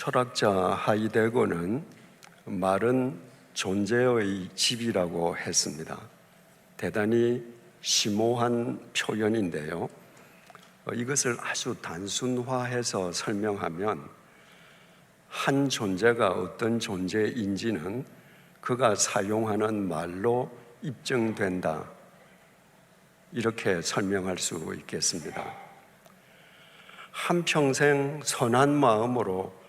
철학자 하이데거는 말은 존재의 집이라고 했습니다. 대단히 심오한 표현인데요. 이것을 아주 단순화해서 설명하면 한 존재가 어떤 존재인지는 그가 사용하는 말로 입증된다, 이렇게 설명할 수 있겠습니다. 한평생 선한 마음으로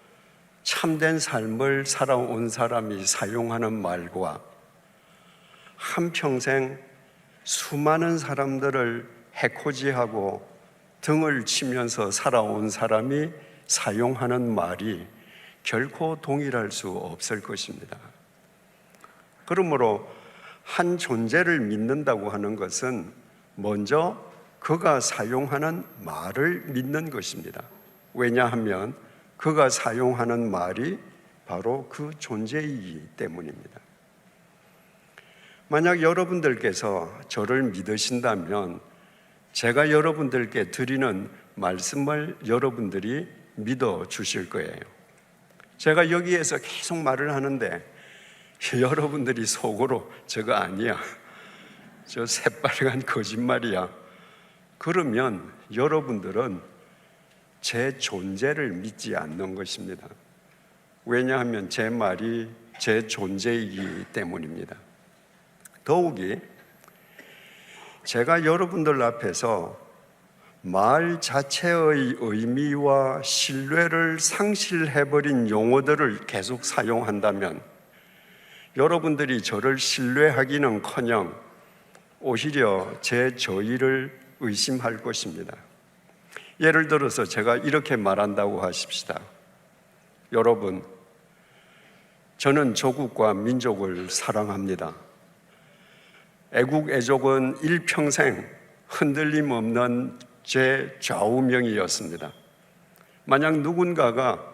참된 삶을 살아온 사람이 사용하는 말과 한평생 수많은 사람들을 해코지하고 등을 치면서 살아온 사람이 사용하는 말이 결코 동일할 수 없을 것입니다. 그러므로 한 존재를 믿는다고 하는 것은 먼저 그가 사용하는 말을 믿는 것입니다. 왜냐하면 그가 사용하는 말이 바로 그 존재이기 때문입니다. 만약 여러분들께서 저를 믿으신다면 제가 여러분들께 드리는 말씀을 여러분들이 믿어 주실 거예요. 제가 여기에서 계속 말을 하는데 여러분들이 속으로 저거 아니야, 저 새빨간 거짓말이야, 그러면 여러분들은 제 존재를 믿지 않는 것입니다. 왜냐하면 제 말이 제 존재이기 때문입니다. 더욱이 제가 여러분들 앞에서 말 자체의 의미와 신뢰를 상실해버린 용어들을 계속 사용한다면 여러분들이 저를 신뢰하기는커녕 오히려 제 저의를 의심할 것입니다. 예를 들어서 제가 이렇게 말한다고 하십시다. 여러분, 저는 조국과 민족을 사랑합니다. 애국 애족은 일평생 흔들림 없는 제 좌우명이었습니다. 만약 누군가가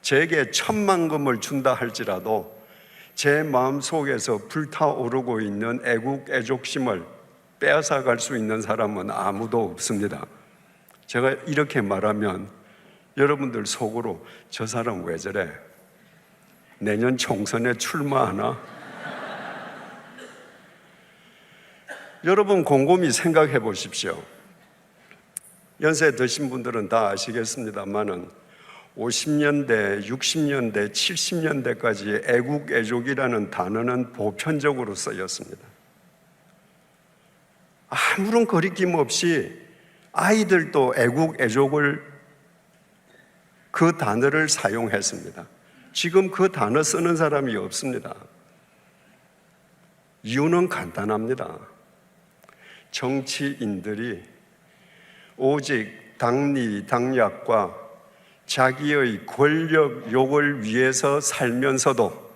제게 1,000,000금을 준다 할지라도 제 마음속에서 불타오르고 있는 애국 애족심을 빼앗아갈 수 있는 사람은 아무도 없습니다. 제가 이렇게 말하면 여러분들 속으로 저 사람 왜 저래? 내년 총선에 출마하나? 여러분 곰곰이 생각해 보십시오. 연세 드신 분들은 다 아시겠습니다만은 50년대, 60년대, 70년대까지 애국, 애족이라는 단어는 보편적으로 쓰였습니다. 아무런 거리낌 없이 아이들도 애국, 애족을 그 단어를 사용했습니다. 지금 그 단어 쓰는 사람이 없습니다. 이유는 간단합니다. 정치인들이 오직 당리, 당략과 자기의 권력욕을 위해서 살면서도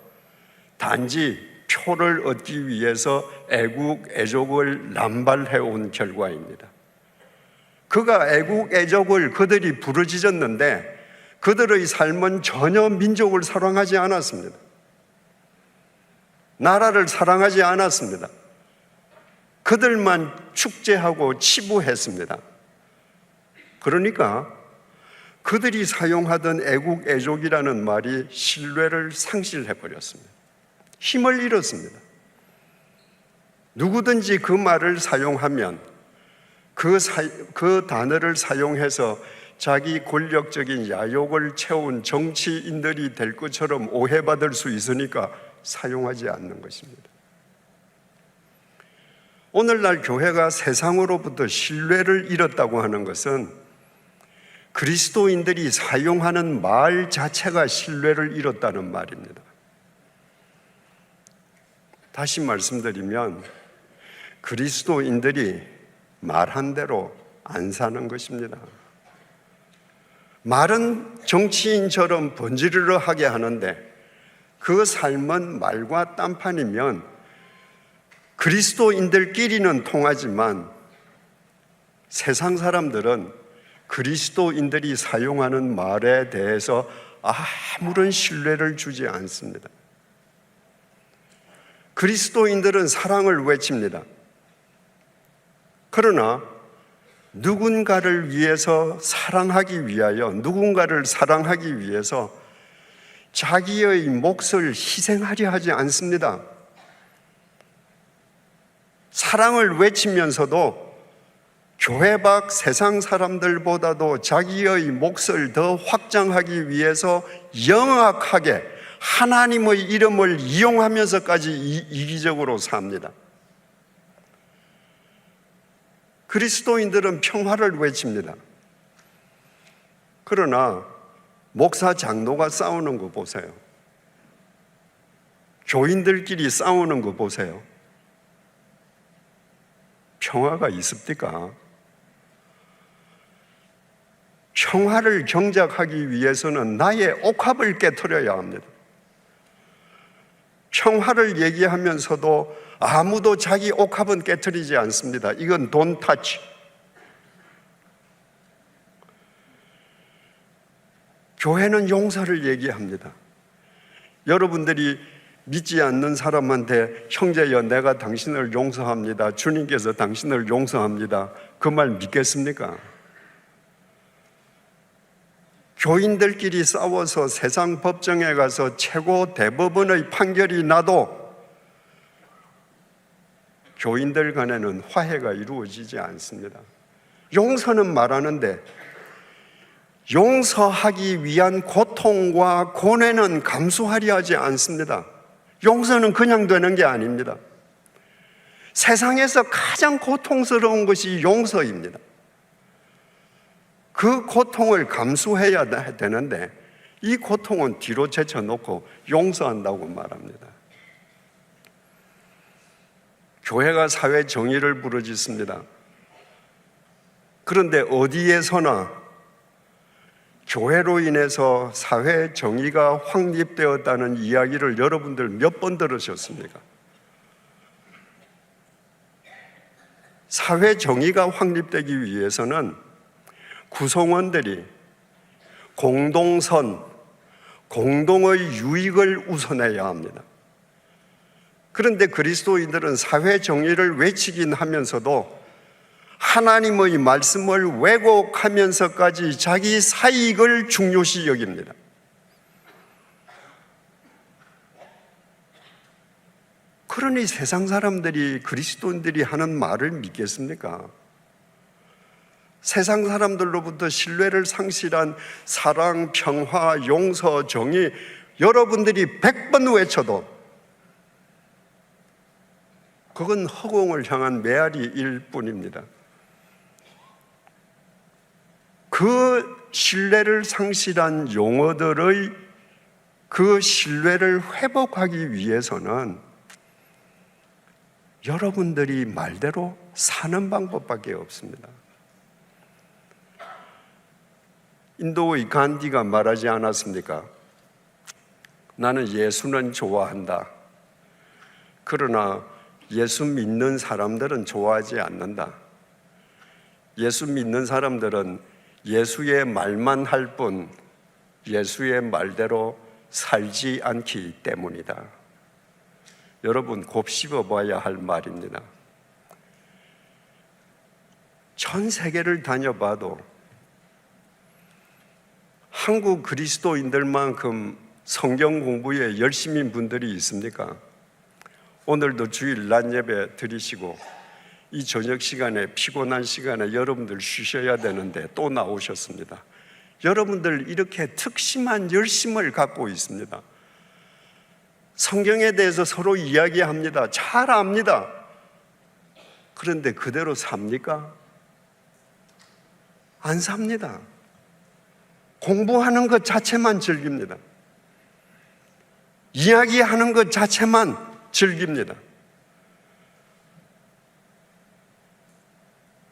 단지 표를 얻기 위해서 애국, 애족을 남발해온 결과입니다. 그가 애국, 애족을 그들이 부르짖었는데 그들의 삶은 전혀 민족을 사랑하지 않았습니다. 나라를 사랑하지 않았습니다. 그들만 축제하고 치부했습니다. 그러니까 그들이 사용하던 애국, 애족이라는 말이 신뢰를 상실해버렸습니다. 힘을 잃었습니다. 누구든지 그 말을 사용하면 그 단어를 사용해서 자기 권력적인 야욕을 채운 정치인들이 될 것처럼 오해받을 수 있으니까 사용하지 않는 것입니다. 오늘날 교회가 세상으로부터 신뢰를 잃었다고 하는 것은 그리스도인들이 사용하는 말 자체가 신뢰를 잃었다는 말입니다. 다시 말씀드리면 그리스도인들이 말한 대로 안 사는 것입니다. 말은 정치인처럼 번지르르 하게 하는데 그 삶은 말과 딴판이면 그리스도인들끼리는 통하지만 세상 사람들은 그리스도인들이 사용하는 말에 대해서 아무런 신뢰를 주지 않습니다. 그리스도인들은 사랑을 외칩니다. 그러나 누군가를 위해서 사랑하기 위하여, 누군가를 사랑하기 위해서 자기의 몫을 희생하려 하지 않습니다. 사랑을 외치면서도 교회 밖 세상 사람들보다도 자기의 몫을 더 확장하기 위해서 영악하게 하나님의 이름을 이용하면서까지 이기적으로 삽니다. 그리스도인들은 평화를 외칩니다. 그러나 목사 장로가 싸우는 거 보세요. 교인들끼리 싸우는 거 보세요. 평화가 있습니까? 평화를 경작하기 위해서는 나의 옥합을 깨트려야 합니다. 평화를 얘기하면서도 아무도 자기 옥합은 깨트리지 않습니다. 이건 don't touch. 교회는 용서를 얘기합니다. 여러분들이 믿지 않는 사람한테 형제여 내가 당신을 용서합니다. 주님께서 당신을 용서합니다. 그 말 믿겠습니까? 교인들끼리 싸워서 세상 법정에 가서 최고 대법원의 판결이 나도 교인들 간에는 화해가 이루어지지 않습니다. 용서는 말하는데 용서하기 위한 고통과 고뇌는 감수하려 하지 않습니다. 용서는 그냥 되는 게 아닙니다. 세상에서 가장 고통스러운 것이 용서입니다. 그 고통을 감수해야 되는데 이 고통은 뒤로 제쳐놓고 용서한다고 말합니다. 교회가 사회 정의를 부르짖습니다. 그런데 어디에서나 교회로 인해서 사회 정의가 확립되었다는 이야기를 여러분들 몇 번 들으셨습니까? 사회 정의가 확립되기 위해서는 구성원들이 공동선, 공동의 유익을 우선해야 합니다. 그런데 그리스도인들은 사회 정의를 외치긴 하면서도 하나님의 말씀을 왜곡하면서까지 자기 사익을 중요시 여깁니다. 그러니 세상 사람들이 그리스도인들이 하는 말을 믿겠습니까? 세상 사람들로부터 신뢰를 상실한 사랑, 평화, 용서, 정의 여러분들이 100번 외쳐도 그건 허공을 향한 메아리일 뿐입니다. 그 신뢰를 상실한 용어들의 그 신뢰를 회복하기 위해서는 여러분들이 말대로 사는 방법밖에 없습니다. 인도의 간디가 말하지 않았습니까? 나는 예수는 좋아한다. 그러나 예수 믿는 사람들은 좋아하지 않는다. 예수 믿는 사람들은 예수의 말만 할 뿐 예수의 말대로 살지 않기 때문이다. 여러분 곱씹어 봐야 할 말입니다. 전 세계를 다녀봐도 한국 그리스도인들만큼 성경 공부에 열심인 분들이 있습니까? 오늘도 주일 낮 예배 드리시고 이 저녁 시간에 피곤한 시간에 여러분들 쉬셔야 되는데 또 나오셨습니다. 여러분들 이렇게 특심한 열심을 갖고 있습니다. 성경에 대해서 서로 이야기합니다. 잘 압니다. 그런데 그대로 삽니까? 안 삽니다. 공부하는 것 자체만 즐깁니다. 이야기하는 것 자체만 즐깁니다.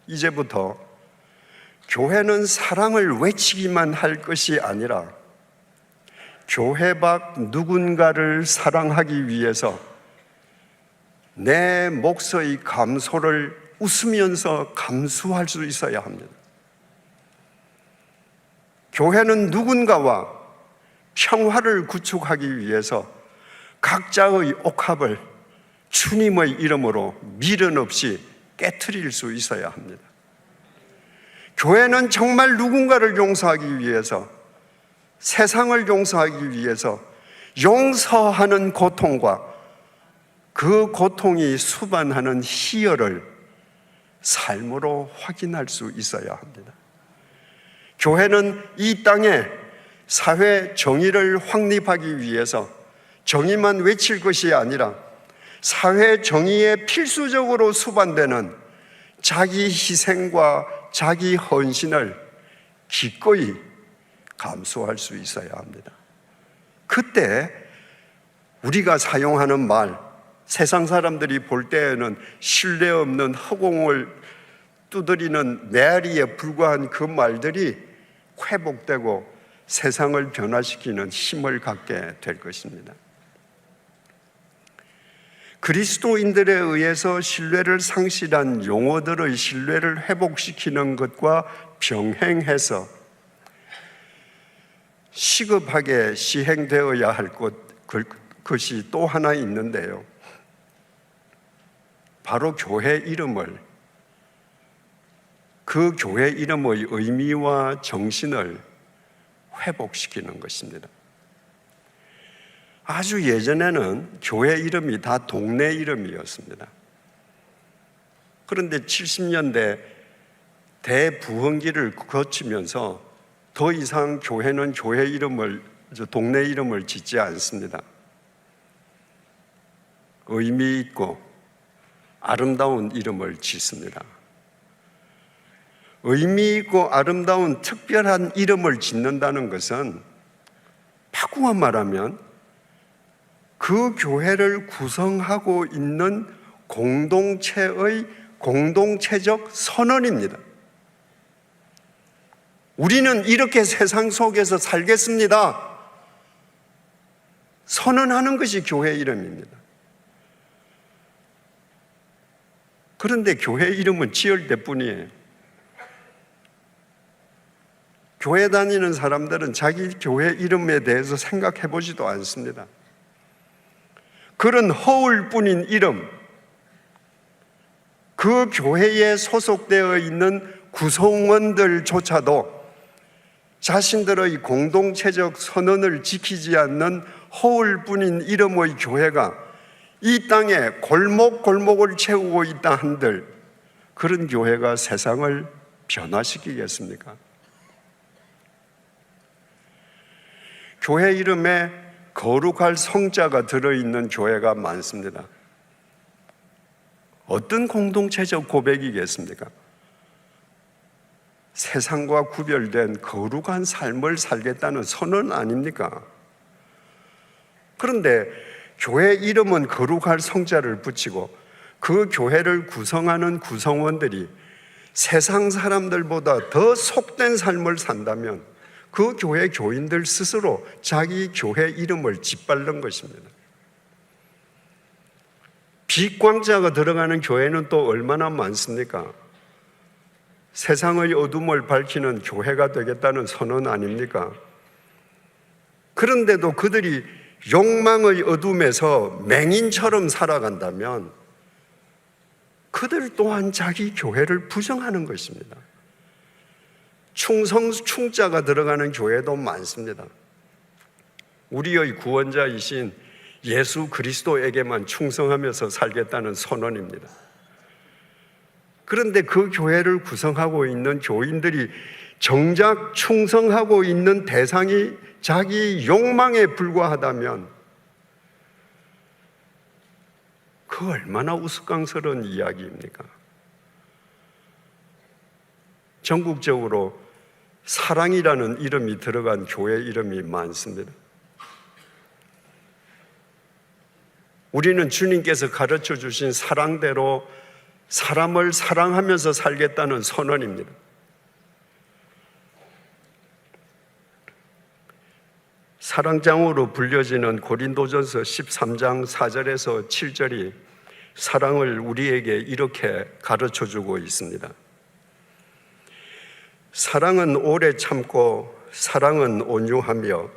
이제부터 교회는 사랑을 외치기만 할 것이 아니라 교회 밖 누군가를 사랑하기 위해서 내 몫의 감소를 웃으면서 감수할 수 있어야 합니다. 교회는 누군가와 평화를 구축하기 위해서 각자의 옥합을 주님의 이름으로 미련 없이 깨트릴 수 있어야 합니다. 교회는 정말 누군가를 용서하기 위해서, 세상을 용서하기 위해서 용서하는 고통과 그 고통이 수반하는 희열을 삶으로 확인할 수 있어야 합니다. 교회는 이 땅에 사회 정의를 확립하기 위해서 정의만 외칠 것이 아니라 사회 정의에 필수적으로 수반되는 자기 희생과 자기 헌신을 기꺼이 감수할 수 있어야 합니다. 그때 우리가 사용하는 말, 세상 사람들이 볼 때에는 신뢰 없는 허공을 두드리는 메아리에 불과한 그 말들이 회복되고 세상을 변화시키는 힘을 갖게 될 것입니다. 그리스도인들에 의해서 신뢰를 상실한 용어들의 신뢰를 회복시키는 것과 병행해서 시급하게 시행되어야 할 것이 또 하나 있는데요. 바로 교회 이름을, 그 교회 이름의 의미와 정신을 회복시키는 것입니다. 아주 예전에는 교회 이름이 다 동네 이름이었습니다. 그런데 70년대 대부흥기를 거치면서 더 이상 교회는 교회 이름을, 동네 이름을 짓지 않습니다. 의미 있고 아름다운 이름을 짓습니다. 의미 있고 아름다운 특별한 이름을 짓는다는 것은 바꾸어 말하면 그 교회를 구성하고 있는 공동체의 공동체적 선언입니다. 우리는 이렇게 세상 속에서 살겠습니다. 선언하는 것이 교회 이름입니다. 그런데 교회 이름은 지을 때뿐이에요. 교회 다니는 사람들은 자기 교회 이름에 대해서 생각해 보지도 않습니다. 그런 허울뿐인 이름, 그 교회에 소속되어 있는 구성원들조차도 자신들의 공동체적 선언을 지키지 않는 허울뿐인 이름의 교회가 이 땅에 골목골목을 채우고 있다 한들 그런 교회가 세상을 변화시키겠습니까? 교회 이름에 거룩할 성자가 들어있는 교회가 많습니다. 어떤 공동체적 고백이겠습니까? 세상과 구별된 거룩한 삶을 살겠다는 선언 아닙니까? 그런데 교회 이름은 거룩할 성자를 붙이고 그 교회를 구성하는 구성원들이 세상 사람들보다 더 속된 삶을 산다면 그 교회 교인들 스스로 자기 교회 이름을 짓밟는 것입니다. 빛광자가 들어가는 교회는 또 얼마나 많습니까? 세상의 어둠을 밝히는 교회가 되겠다는 선언 아닙니까? 그런데도 그들이 욕망의 어둠에서 맹인처럼 살아간다면 그들 또한 자기 교회를 부정하는 것입니다. 충자가 들어가는 교회도 많습니다. 우리의 구원자이신 예수 그리스도에게만 충성하면서 살겠다는 선언입니다. 그런데 그 교회를 구성하고 있는 교인들이 정작 충성하고 있는 대상이 자기 욕망에 불과하다면 그 얼마나 우스꽝스러운 이야기입니까? 전국적으로 사랑이라는 이름이 들어간 교회 이름이 많습니다. 우리는 주님께서 가르쳐 주신 사랑대로 사람을 사랑하면서 살겠다는 선언입니다. 사랑장으로 불려지는 고린도전서 13장 4절에서 7절이 사랑을 우리에게 이렇게 가르쳐 주고 있습니다. 사랑은 오래 참고 사랑은 온유하며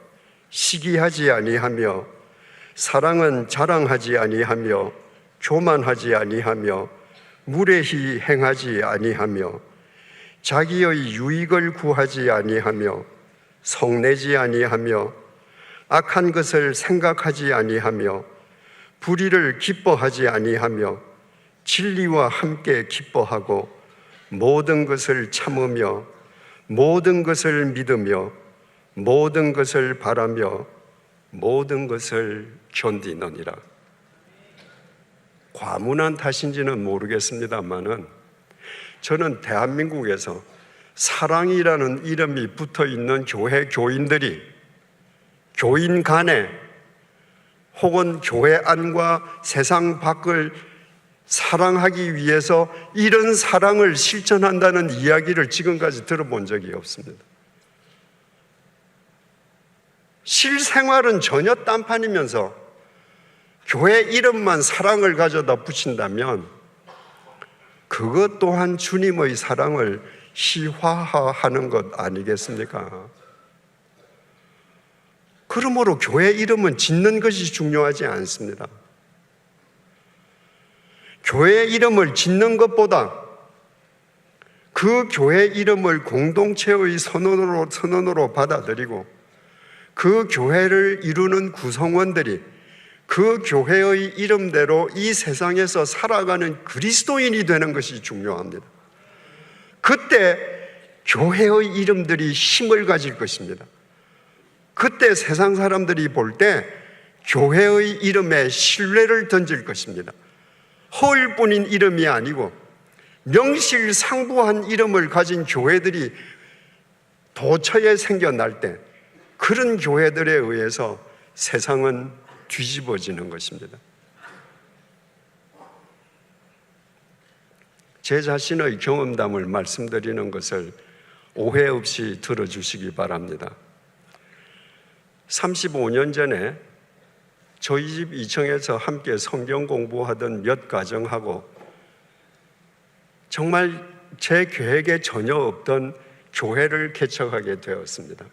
시기하지 아니하며 사랑은 자랑하지 아니하며 교만하지 아니하며 무례히 행하지 아니하며 자기의 유익을 구하지 아니하며 성내지 아니하며 악한 것을 생각하지 아니하며 불의를 기뻐하지 아니하며 진리와 함께 기뻐하고 모든 것을 참으며 모든 것을 믿으며 모든 것을 바라며 모든 것을 견디느니라. 과문한 탓인지는 모르겠습니다만은 저는 대한민국에서 사랑이라는 이름이 붙어 있는 교회 교인들이 교인 간에 혹은 교회 안과 세상 밖을 사랑하기 위해서 이런 사랑을 실천한다는 이야기를 지금까지 들어본 적이 없습니다. 실생활은 전혀 딴판이면서 교회 이름만 사랑을 가져다 붙인다면 그것 또한 주님의 사랑을 희화화하는 것 아니겠습니까? 그러므로 교회 이름은 짓는 것이 중요하지 않습니다. 교회 이름을 짓는 것보다 그 교회 이름을 공동체의 선언으로 받아들이고 그 교회를 이루는 구성원들이 그 교회의 이름대로 이 세상에서 살아가는 그리스도인이 되는 것이 중요합니다. 그때 교회의 이름들이 힘을 가질 것입니다. 그때 세상 사람들이 볼 때 교회의 이름에 신뢰를 던질 것입니다. 허울뿐인 이름이 아니고 명실상부한 이름을 가진 교회들이 도처에 생겨날 때 그런 교회들에 의해서 세상은 뒤집어지는 것입니다. 제 자신의 경험담을 말씀드리는 것을 오해 없이 들어주시기 바랍니다. 35년 전에 저희 집 2층에서 함께 성경 공부하던 몇 가정하고 정말 제 계획에 전혀 없던 교회를 개척하게 되었습니다.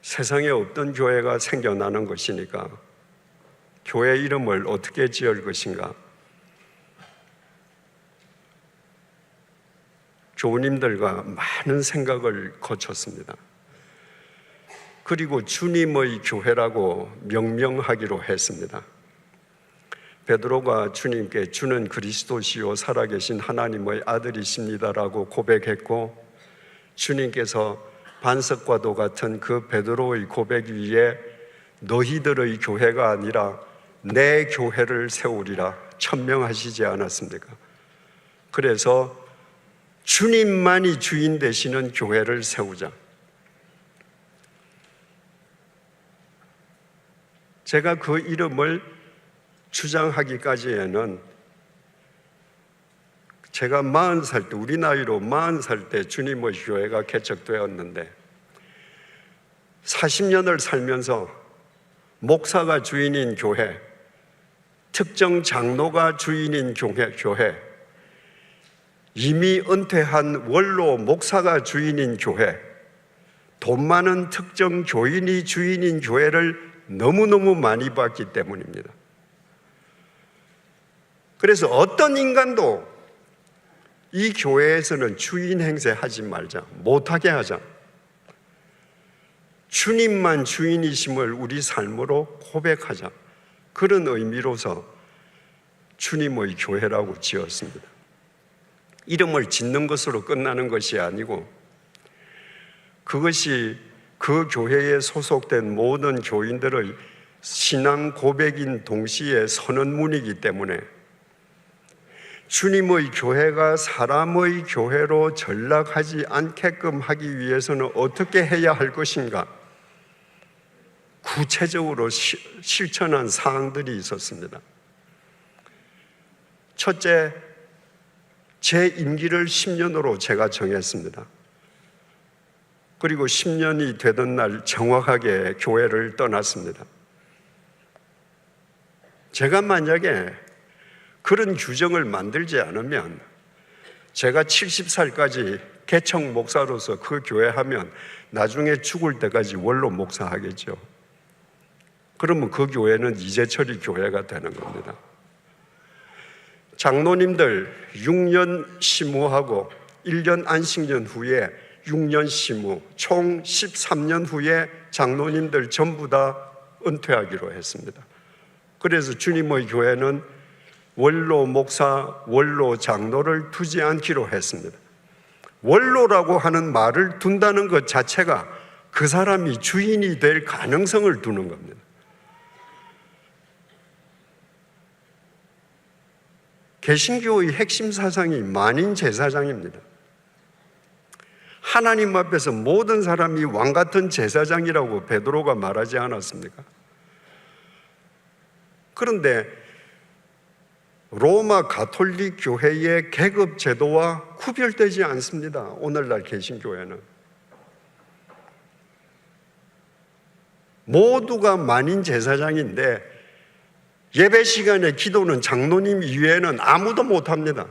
세상에 없던 교회가 생겨나는 것이니까 교회 이름을 어떻게 지을 것인가? 교우님들과 많은 생각을 거쳤습니다. 그리고 주님의 교회라고 명명하기로 했습니다. 베드로가 주님께 주는 그리스도시요 살아계신 하나님의 아들이십니다라고 고백했고 주님께서 반석과도 같은 그 베드로의 고백 위에 너희들의 교회가 아니라 내 교회를 세우리라 천명하시지 않았습니까? 그래서 주님만이 주인 되시는 교회를 세우자. 제가 그 이름을 주장하기까지에는 제가 40살 때, 우리 나이로 40살 때 주님의 교회가 개척되었는데 40년을 살면서 목사가 주인인 교회, 특정 장로가 주인인 교회, 이미 은퇴한 원로 목사가 주인인 교회, 돈 많은 특정 교인이 주인인 교회를 너무너무 많이 봤기 때문입니다. 그래서 어떤 인간도 이 교회에서는 주인 행세하지 말자, 못하게 하자. 주님만 주인이심을 우리 삶으로 고백하자. 그런 의미로서 주님의 교회라고 지었습니다. 이름을 짓는 것으로 끝나는 것이 아니고 그것이 그 교회에 소속된 모든 교인들의 신앙 고백인 동시에 선언문이기 때문에 주님의 교회가 사람의 교회로 전락하지 않게끔 하기 위해서는 어떻게 해야 할 것인가? 구체적으로 실천한 사항들이 있었습니다. 첫째, 제 임기를 10년으로 제가 정했습니다. 그리고 10년이 되던 날 정확하게 교회를 떠났습니다. 제가 만약에 그런 규정을 만들지 않으면 제가 70살까지 개척 목사로서 그 교회 하면 나중에 죽을 때까지 원로 목사하겠죠. 그러면 그 교회는 이재철이 교회가 되는 겁니다. 장로님들 6년 심호하고 1년 안식년 후에 6년 심후, 총 13년 후에 장로님들 전부 다 은퇴하기로 했습니다. 그래서 주님의 교회는 원로 목사, 원로 장로를 두지 않기로 했습니다. 원로라고 하는 말을 둔다는 것 자체가 그 사람이 주인이 될 가능성을 두는 겁니다. 개신교의 핵심 사상이 만인 제사장입니다. 하나님 앞에서 모든 사람이 왕 같은 제사장이라고 베드로가 말하지 않았습니까? 그런데 로마 가톨릭 교회의 계급 제도와 구별되지 않습니다. 오늘날 개신교회는 모두가 만인 제사장인데 예배 시간에 기도는 장로님 이외에는 아무도 못합니다.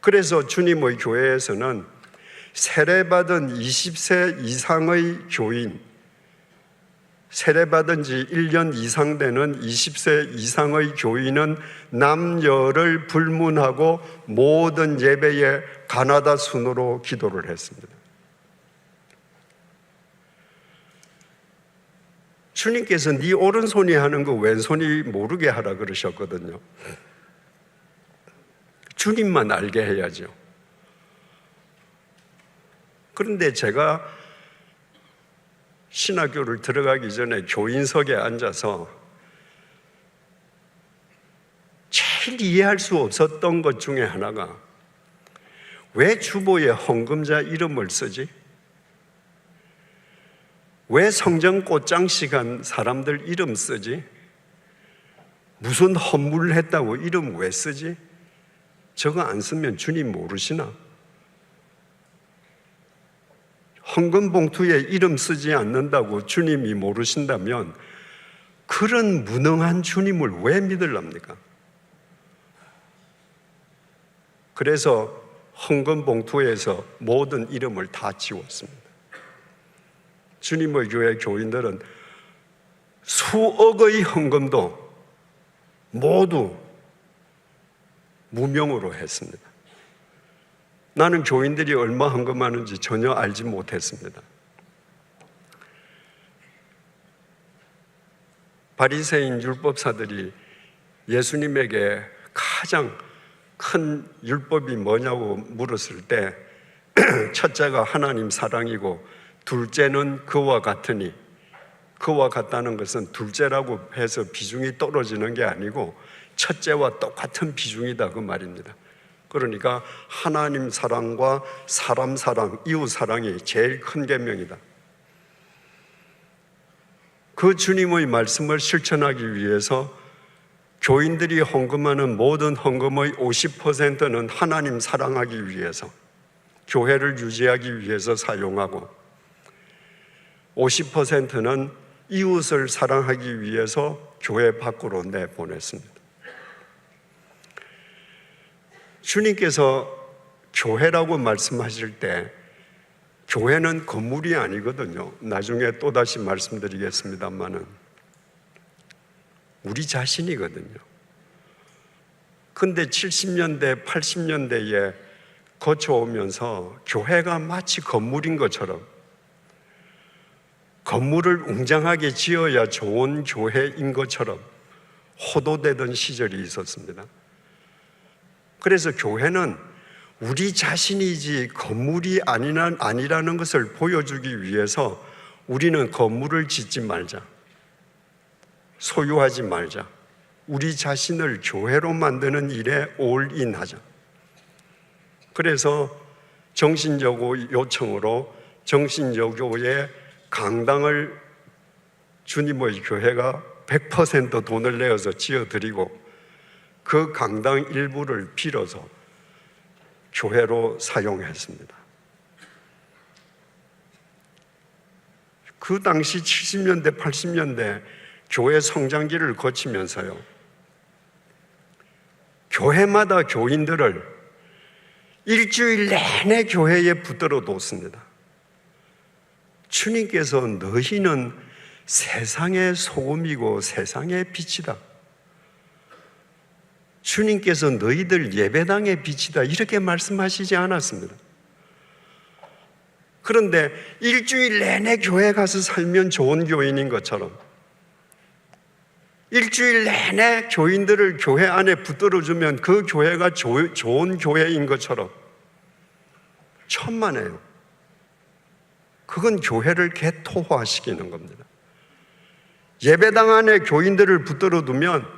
그래서 주님의 교회에서는 세례받은 20세 이상의 교인, 세례받은 지 1년 이상 되는 20세 이상의 교인은 남녀를 불문하고 모든 예배에 가나다 순으로 기도를 했습니다. 주님께서 네 오른손이 하는 거 왼손이 모르게 하라 그러셨거든요. 주님만 알게 해야죠. 그런데 제가 신학교를 들어가기 전에 교인석에 앉아서 제일 이해할 수 없었던 것 중에 하나가 왜 주보에 헌금자 이름을 쓰지? 왜 성전 꽃장식 한 사람들 이름 쓰지? 무슨 헌물을 했다고 이름 왜 쓰지? 저거 안 쓰면 주님 모르시나? 헌금 봉투에 이름 쓰지 않는다고 주님이 모르신다면 그런 무능한 주님을 왜 믿으랍니까? 그래서 헌금 봉투에서 모든 이름을 다 지웠습니다. 주님의 교회 교인들은 수억의 헌금도 모두 무명으로 했습니다. 나는 교인들이 얼마 헌금하는지 전혀 알지 못했습니다. 바리새인 율법사들이 예수님에게 가장 큰 율법이 뭐냐고 물었을 때 첫째가 하나님 사랑이고 둘째는 그와 같으니, 그와 같다는 것은 둘째라고 해서 비중이 떨어지는 게 아니고 첫째와 똑같은 비중이다 그 말입니다. 그러니까 하나님 사랑과 사람 사랑, 이웃 사랑이 제일 큰 계명이다. 그 주님의 말씀을 실천하기 위해서 교인들이 헌금하는 모든 헌금의 50%는 하나님 사랑하기 위해서, 교회를 유지하기 위해서 사용하고 50%는 이웃을 사랑하기 위해서 교회 밖으로 내보냈습니다. 주님께서 교회라고 말씀하실 때 교회는 건물이 아니거든요. 나중에 또다시 말씀드리겠습니다만은 우리 자신이거든요. 근데 70년대, 80년대에 거쳐오면서 교회가 마치 건물인 것처럼 건물을 웅장하게 지어야 좋은 교회인 것처럼 호도되던 시절이 있었습니다. 그래서 교회는 우리 자신이지 건물이 아니라는 것을 보여주기 위해서 우리는 건물을 짓지 말자, 소유하지 말자, 우리 자신을 교회로 만드는 일에 올인하자. 그래서 정신여고 요청으로 정신여고의 강당을 주님의 교회가 100% 돈을 내어서 지어드리고 그 강당 일부를 빌어서 교회로 사용했습니다. 그 당시 70년대, 80년대 교회 성장기를 거치면서요, 교회마다 교인들을 일주일 내내 교회에 붙들어 뒀습니다. 주님께서 너희는 세상의 소금이고 세상의 빛이다. 주님께서 너희들 예배당의 빛이다 이렇게 말씀하시지 않았습니다. 그런데 일주일 내내 교회 가서 살면 좋은 교인인 것처럼, 일주일 내내 교인들을 교회 안에 붙들어주면 그 교회가 좋은 교회인 것처럼 천만에요. 그건 교회를 개토화시키는 겁니다. 예배당 안에 교인들을 붙들어두면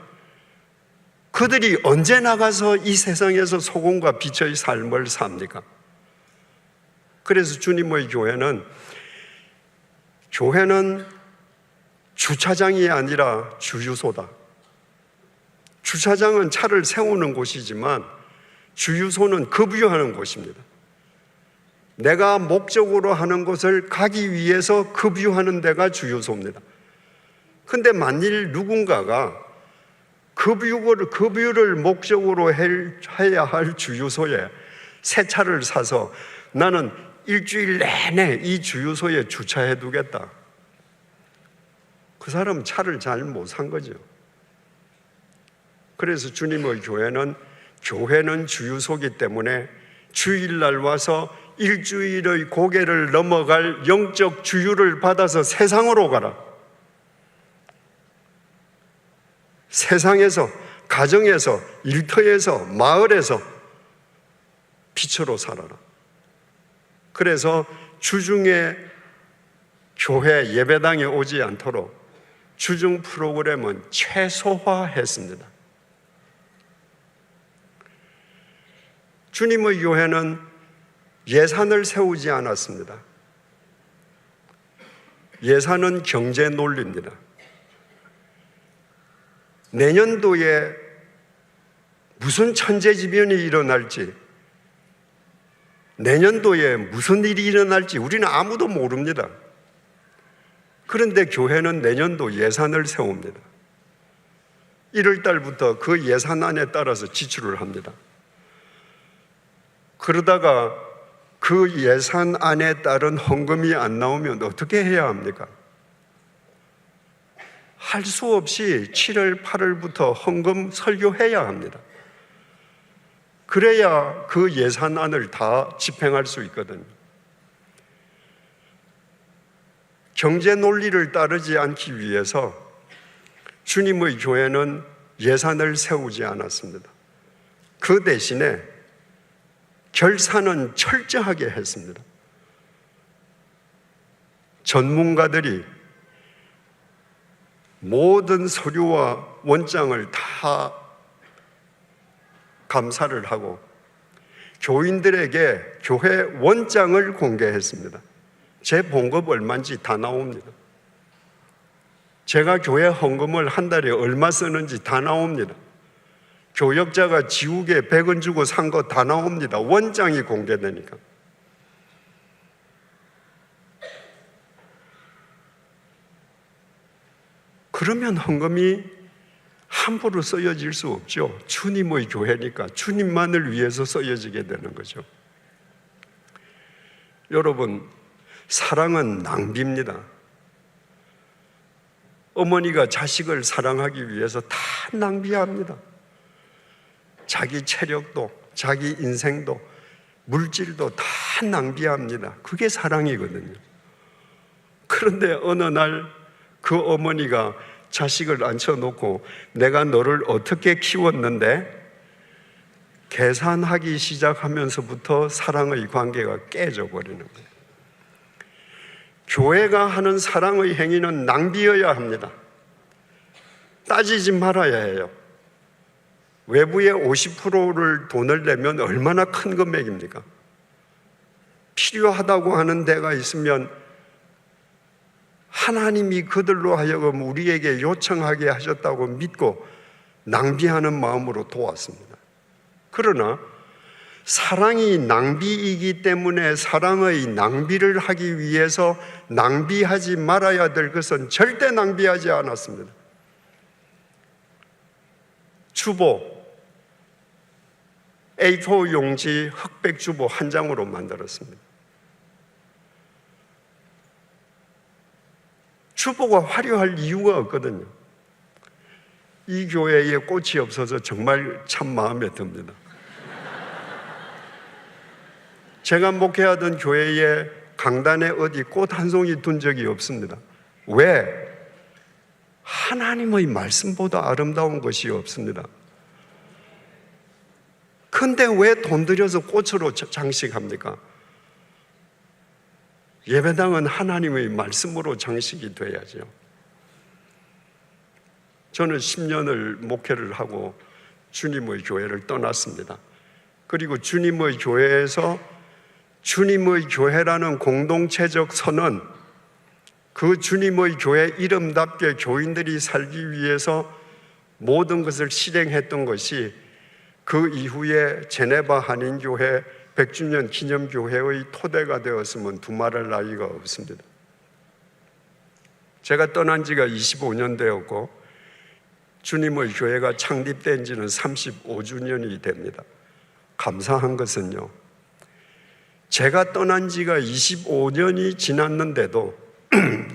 그들이 언제 나가서 이 세상에서 소금과 빛의 삶을 삽니까? 그래서 주님의 교회는 주차장이 아니라 주유소다. 주차장은 차를 세우는 곳이지만 주유소는 급유하는 곳입니다. 내가 목적으로 하는 것을 가기 위해서 급유하는 데가 주유소입니다. 근데 만일 누군가가 급유를 목적으로 해야 할 주유소에 새 차를 사서 나는 일주일 내내 이 주유소에 주차해 두겠다. 그 사람은 차를 잘 못 산 거죠. 그래서 주님의 교회는 주유소이기 때문에 주일날 와서 일주일의 고개를 넘어갈 영적 주유를 받아서 세상으로 가라. 세상에서, 가정에서, 일터에서, 마을에서 빛으로 살아라. 그래서 주중에 교회 예배당에 오지 않도록 주중 프로그램은 최소화했습니다. 주님의 교회는 예산을 세우지 않았습니다. 예산은 경제 논리입니다. 내년도에 무슨 천재지변이 일어날지, 내년도에 무슨 일이 일어날지 우리는 아무도 모릅니다. 그런데 교회는 내년도 예산을 세웁니다. 1월 달부터 그 예산안에 따라서 지출을 합니다. 그러다가 그 예산안에 따른 헌금이 안 나오면 어떻게 해야 합니까? 할 수 없이 7월, 8월부터 헌금 설교해야 합니다. 그래야 그 예산안을 다 집행할 수 있거든요. 경제 논리를 따르지 않기 위해서 주님의 교회는 예산을 세우지 않았습니다. 그 대신에 결산은 철저하게 했습니다. 전문가들이 모든 서류와 원장을 다 감사를 하고 교인들에게 교회 원장을 공개했습니다. 제 봉급 얼마인지 다 나옵니다. 제가 교회 헌금을 한 달에 얼마 쓰는지 다 나옵니다. 교역자가 지우개 100원 주고 산 거 다 나옵니다. 원장이 공개되니까. 그러면 헌금이 함부로 쓰여질 수 없죠. 주님의 교회니까 주님만을 위해서 쓰여지게 되는 거죠. 여러분, 사랑은 낭비입니다. 어머니가 자식을 사랑하기 위해서 다 낭비합니다. 자기 체력도, 자기 인생도, 물질도 다 낭비합니다. 그게 사랑이거든요. 그런데 어느 날 그 어머니가 자식을 앉혀놓고 내가 너를 어떻게 키웠는데 계산하기 시작하면서부터 사랑의 관계가 깨져버리는 거예요. 교회가 하는 사랑의 행위는 낭비여야 합니다. 따지지 말아야 해요. 외부에 50%를 돈을 내면 얼마나 큰 금액입니까? 필요하다고 하는 데가 있으면 하나님이 그들로 하여금 우리에게 요청하게 하셨다고 믿고 낭비하는 마음으로 도왔습니다. 그러나 사랑이 낭비이기 때문에 사랑의 낭비를 하기 위해서 낭비하지 말아야 될 것은 절대 낭비하지 않았습니다. 주보, A4 용지 흑백 주보 한 장으로 만들었습니다. 주보가 화려할 이유가 없거든요. 이 교회에 꽃이 없어서 정말 참 마음에 듭니다. 제가 목회하던 교회에 강단에 어디 꽃 한 송이 둔 적이 없습니다. 왜? 하나님의 말씀보다 아름다운 것이 없습니다. 근데 왜 돈 들여서 꽃으로 장식합니까? 예배당은 하나님의 말씀으로 장식이 돼야죠. 저는 10년을 목회를 하고 주님의 교회를 떠났습니다. 그리고 주님의 교회에서 주님의 교회라는 공동체적 선언, 그 주님의 교회 이름답게 교인들이 살기 위해서 모든 것을 실행했던 것이 그 이후에 제네바 한인교회 100주년 기념교회의 토대가 되었으면 두말할 나위가 없습니다. 제가 떠난 지가 25년 되었고 주님의 교회가 창립된 지는 35주년이 됩니다. 감사한 것은요, 제가 떠난 지가 25년이 지났는데도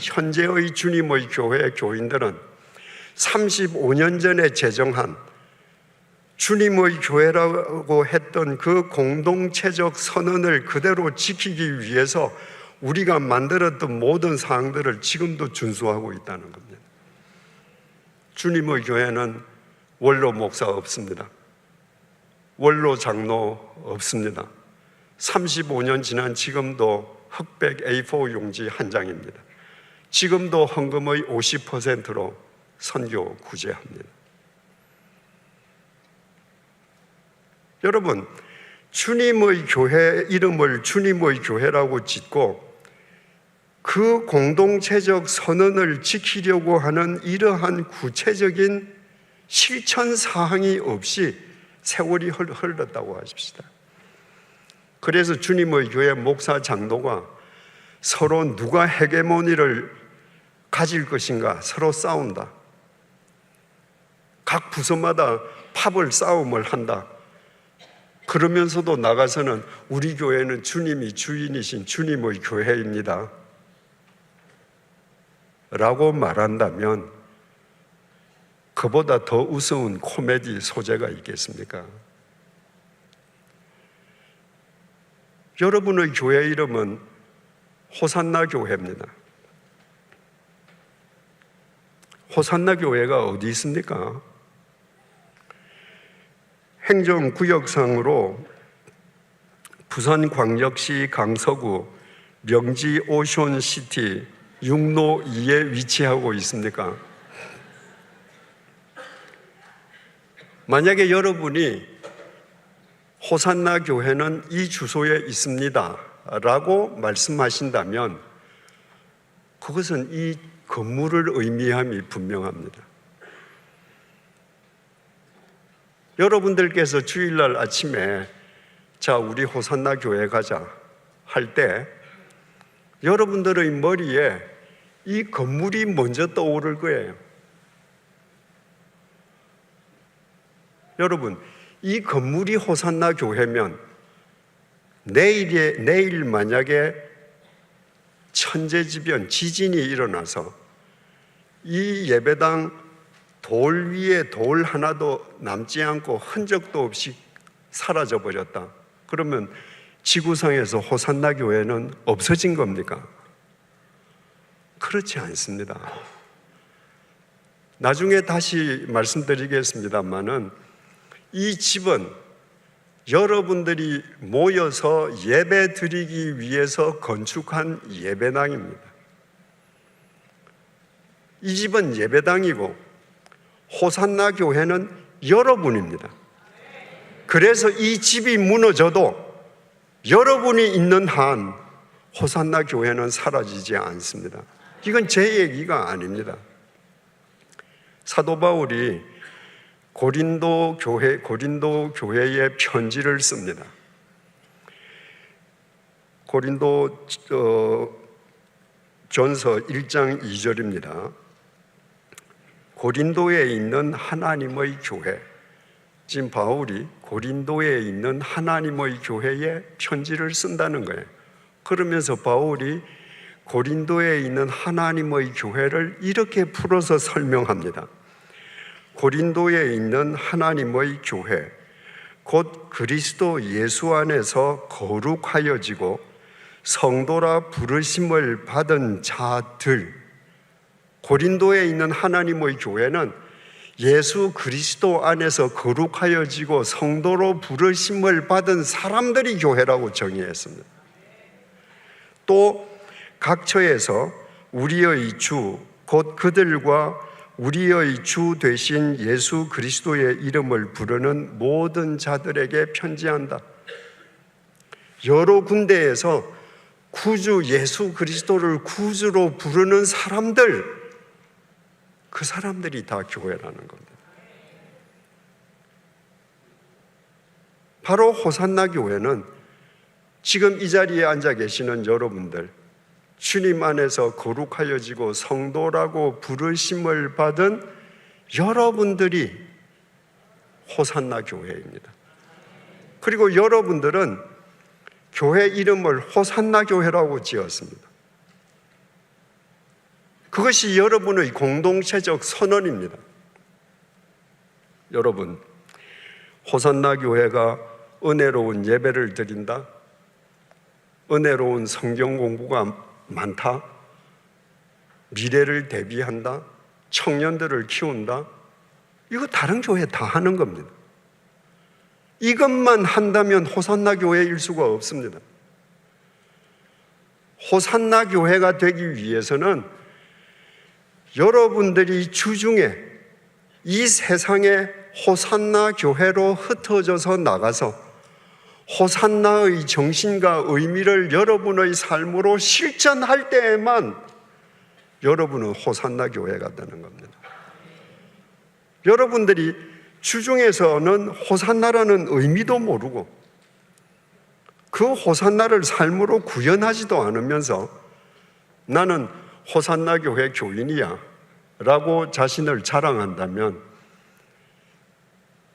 현재의 주님의 교회 교인들은 35년 전에 제정한 주님의 교회라고 했던 그 공동체적 선언을 그대로 지키기 위해서 우리가 만들었던 모든 사항들을 지금도 준수하고 있다는 겁니다. 주님의 교회는 원로 목사 없습니다. 원로 장로 없습니다. 35년 지난 지금도 흑백 A4 용지 한 장입니다. 지금도 헌금의 50%로 선교 구제합니다. 여러분, 주님의 교회 이름을 주님의 교회라고 짓고 그 공동체적 선언을 지키려고 하는 이러한 구체적인 실천 사항이 없이 세월이 흘렀다고 하십시다. 그래서 주님의 교회 목사 장로가 서로 누가 헤게모니를 가질 것인가 서로 싸운다. 각 부서마다 팝을 싸움을 한다. 그러면서도 나가서는 우리 교회는 주님이 주인이신 주님의 교회입니다 라고 말한다면 그보다 더 우스운 코미디 소재가 있겠습니까? 여러분의 교회 이름은 호산나 교회입니다. 호산나 교회가 어디 있습니까? 행정구역상으로 부산광역시 강서구 명지 오션시티 6로 2에 위치하고 있습니까? 만약에 여러분이 호산나 교회는 이 주소에 있습니다 라고 말씀하신다면 그것은 이 건물을 의미함이 분명합니다. 여러분들께서 주일날 아침에 자 우리 호산나 교회 가자 할 때 여러분들의 머리에 이 건물이 먼저 떠오를 거예요. 여러분, 이 건물이 호산나 교회면 내일 만약에 천재지변, 지진이 일어나서 이 예배당 돌 위에 돌 하나도 남지 않고 흔적도 없이 사라져 버렸다. 그러면 지구상에서 호산나 교회는 없어진 겁니까? 그렇지 않습니다. 나중에 다시 말씀드리겠습니다만은 이 집은 여러분들이 모여서 예배 드리기 위해서 건축한 예배당입니다. 이 집은 예배당이고 호산나 교회는 여러분입니다. 그래서 이 집이 무너져도 여러분이 있는 한 호산나 교회는 사라지지 않습니다. 이건 제 얘기가 아닙니다. 사도 바울이 고린도 교회에 편지를 씁니다. 고린도 전서 1장 2절입니다. 고린도에 있는 하나님의 교회, 지금 바울이 고린도에 있는 하나님의 교회에 편지를 쓴다는 거예요. 그러면서 바울이 고린도에 있는 하나님의 교회를 이렇게 풀어서 설명합니다. 고린도에 있는 하나님의 교회, 곧 그리스도 예수 안에서 거룩하여지고 성도라 부르심을 받은 자들, 고린도에 있는 하나님의 교회는 예수 그리스도 안에서 거룩하여지고 성도로 부르심을 받은 사람들이 교회라고 정의했습니다. 또 각처에서 우리의 주, 곧 그들과 우리의 주 되신 예수 그리스도의 이름을 부르는 모든 자들에게 편지한다. 여러 군데에서 구주 예수 그리스도를 구주로 부르는 사람들, 그 사람들이 다 교회라는 겁니다. 바로 호산나 교회는 지금 이 자리에 앉아 계시는 여러분들, 주님 안에서 거룩하여지고 성도라고 부르심을 받은 여러분들이 호산나 교회입니다. 그리고 여러분들은 교회 이름을 호산나 교회라고 지었습니다. 그것이 여러분의 공동체적 선언입니다. 여러분, 호산나 교회가 은혜로운 예배를 드린다? 은혜로운 성경 공부가 많다? 미래를 대비한다? 청년들을 키운다? 이거 다른 교회 다 하는 겁니다. 이것만 한다면 호산나 교회일 수가 없습니다. 호산나 교회가 되기 위해서는 여러분들이 주중에 이 세상에 호산나 교회로 흩어져서 나가서 호산나의 정신과 의미를 여러분의 삶으로 실천할 때에만 여러분은 호산나 교회가 되는 겁니다. 여러분들이 주중에서는 호산나라는 의미도 모르고 그 호산나를 삶으로 구현하지도 않으면서 나는 호산나 교회 교인이야 라고 자신을 자랑한다면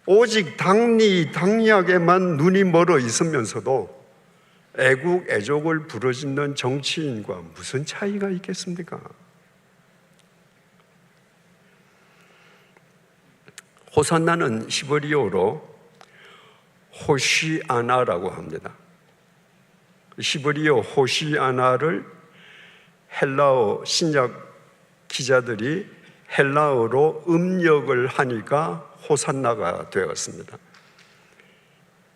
오직 당리당략에만 눈이 멀어 있으면서도 애국 애족을 부르짖는 정치인과 무슨 차이가 있겠습니까? 호산나는 히브리어로 호시아나라고 합니다. 히브리어 호시아나를 헬라어 신약 기자들이 헬라어로 음력을 하니까 호산나가 되었습니다.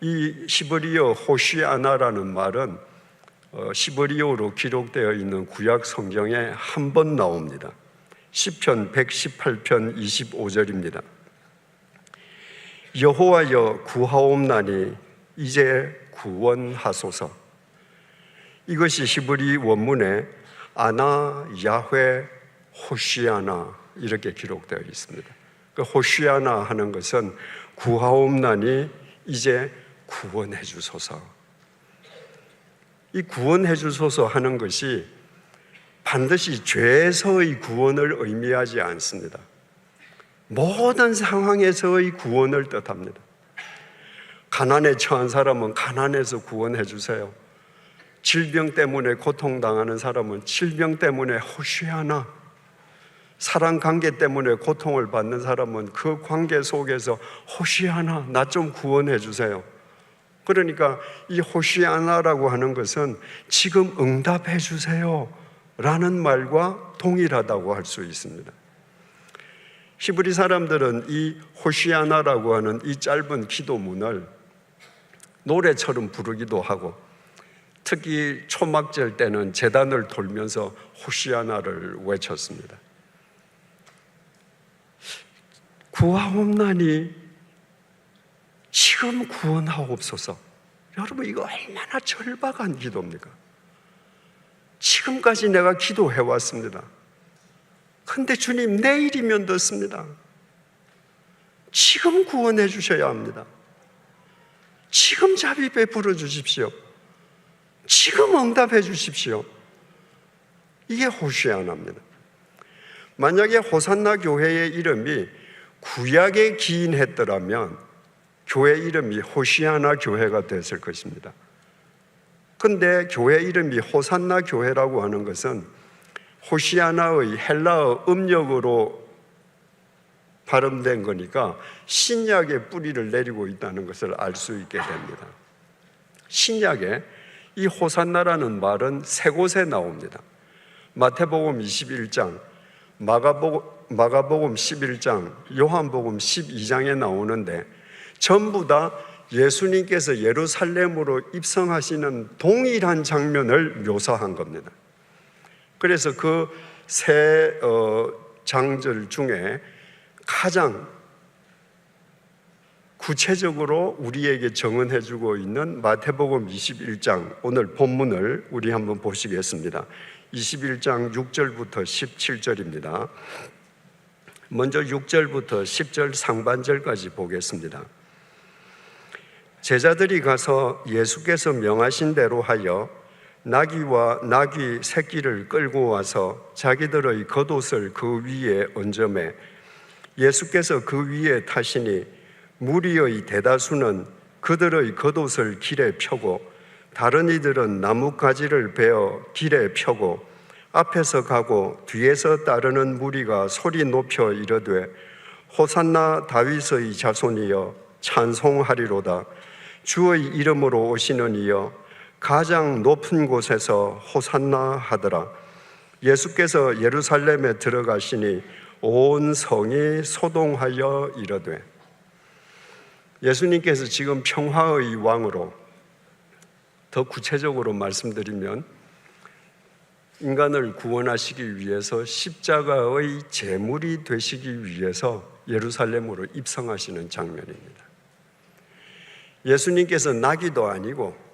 이 히브리어 호시아나라는 말은 히브리어로 기록되어 있는 구약 성경에 한 번 나옵니다. 시편 118편 25절입니다. 여호와여 구하옵나니 이제 구원하소서. 이것이 히브리 원문에 아나 야훼 호시아나 이렇게 기록되어 있습니다. 그 호시아나 하는 것은 구하옵나니 이제 구원해 주소서. 이 구원해 주소서 하는 것이 반드시 죄에서의 구원을 의미하지 않습니다. 모든 상황에서의 구원을 뜻합니다. 가난에 처한 사람은 가난에서 구원해 주세요. 질병 때문에 고통당하는 사람은 질병 때문에 호시아나, 사랑 관계 때문에 고통을 받는 사람은 그 관계 속에서 호시아나, 나 좀 구원해 주세요. 그러니까 이 호시아나라고 하는 것은 지금 응답해 주세요 라는 말과 동일하다고 할 수 있습니다. 히브리 사람들은 이 호시아나라고 하는 이 짧은 기도문을 노래처럼 부르기도 하고, 특히 초막절 때는 제단을 돌면서 호시아나를 외쳤습니다. 구하옵나니 지금 구원하옵소서. 여러분, 이거 얼마나 절박한 기도입니까? 지금까지 내가 기도해왔습니다. 근데 주님, 내일이면 듣습니다. 지금 구원해 주셔야 합니다. 지금 자비 베풀어 주십시오. 지금 응답해 주십시오. 이게 호시아나입니다. 만약에 호산나 교회의 이름이 구약에 기인했더라면 교회 이름이 호시아나 교회가 됐을 것입니다. 근데 교회 이름이 호산나 교회라고 하는 것은 호시아나의 헬라어 음력으로 발음된 거니까 신약의 뿌리를 내리고 있다는 것을 알 수 있게 됩니다. 신약에 이 호산나라는 말은 세 곳에 나옵니다. 마태복음 21장, 마가복음 11장, 요한복음 12장에 나오는데 전부 다 예수님께서 예루살렘으로 입성하시는 동일한 장면을 묘사한 겁니다. 그래서 그 세 장절 중에 가장 구체적으로 우리에게 정언해주고 있는 마태복음 21장, 오늘 본문을 우리 한번 보시겠습니다. 21장 6절부터 17절입니다. 먼저 6절부터 10절 상반절까지 보겠습니다. 제자들이 가서 예수께서 명하신 대로 하여 나귀와 나귀 새끼를 끌고 와서 자기들의 겉옷을 그 위에 얹으매 예수께서 그 위에 타시니 무리의 대다수는 그들의 겉옷을 길에 펴고 다른 이들은 나뭇가지를 베어 길에 펴고 앞에서 가고 뒤에서 따르는 무리가 소리 높여 이르되 호산나 다윗의 자손이여 찬송하리로다. 주의 이름으로 오시는 이여 가장 높은 곳에서 호산나 하더라. 예수께서 예루살렘에 들어가시니 온 성이 소동하여 이르되, 예수님께서 지금 평화의 왕으로, 더 구체적으로 말씀드리면 인간을 구원하시기 위해서 십자가의 제물이 되시기 위해서 예루살렘으로 입성하시는 장면입니다. 예수님께서 나귀도 아니고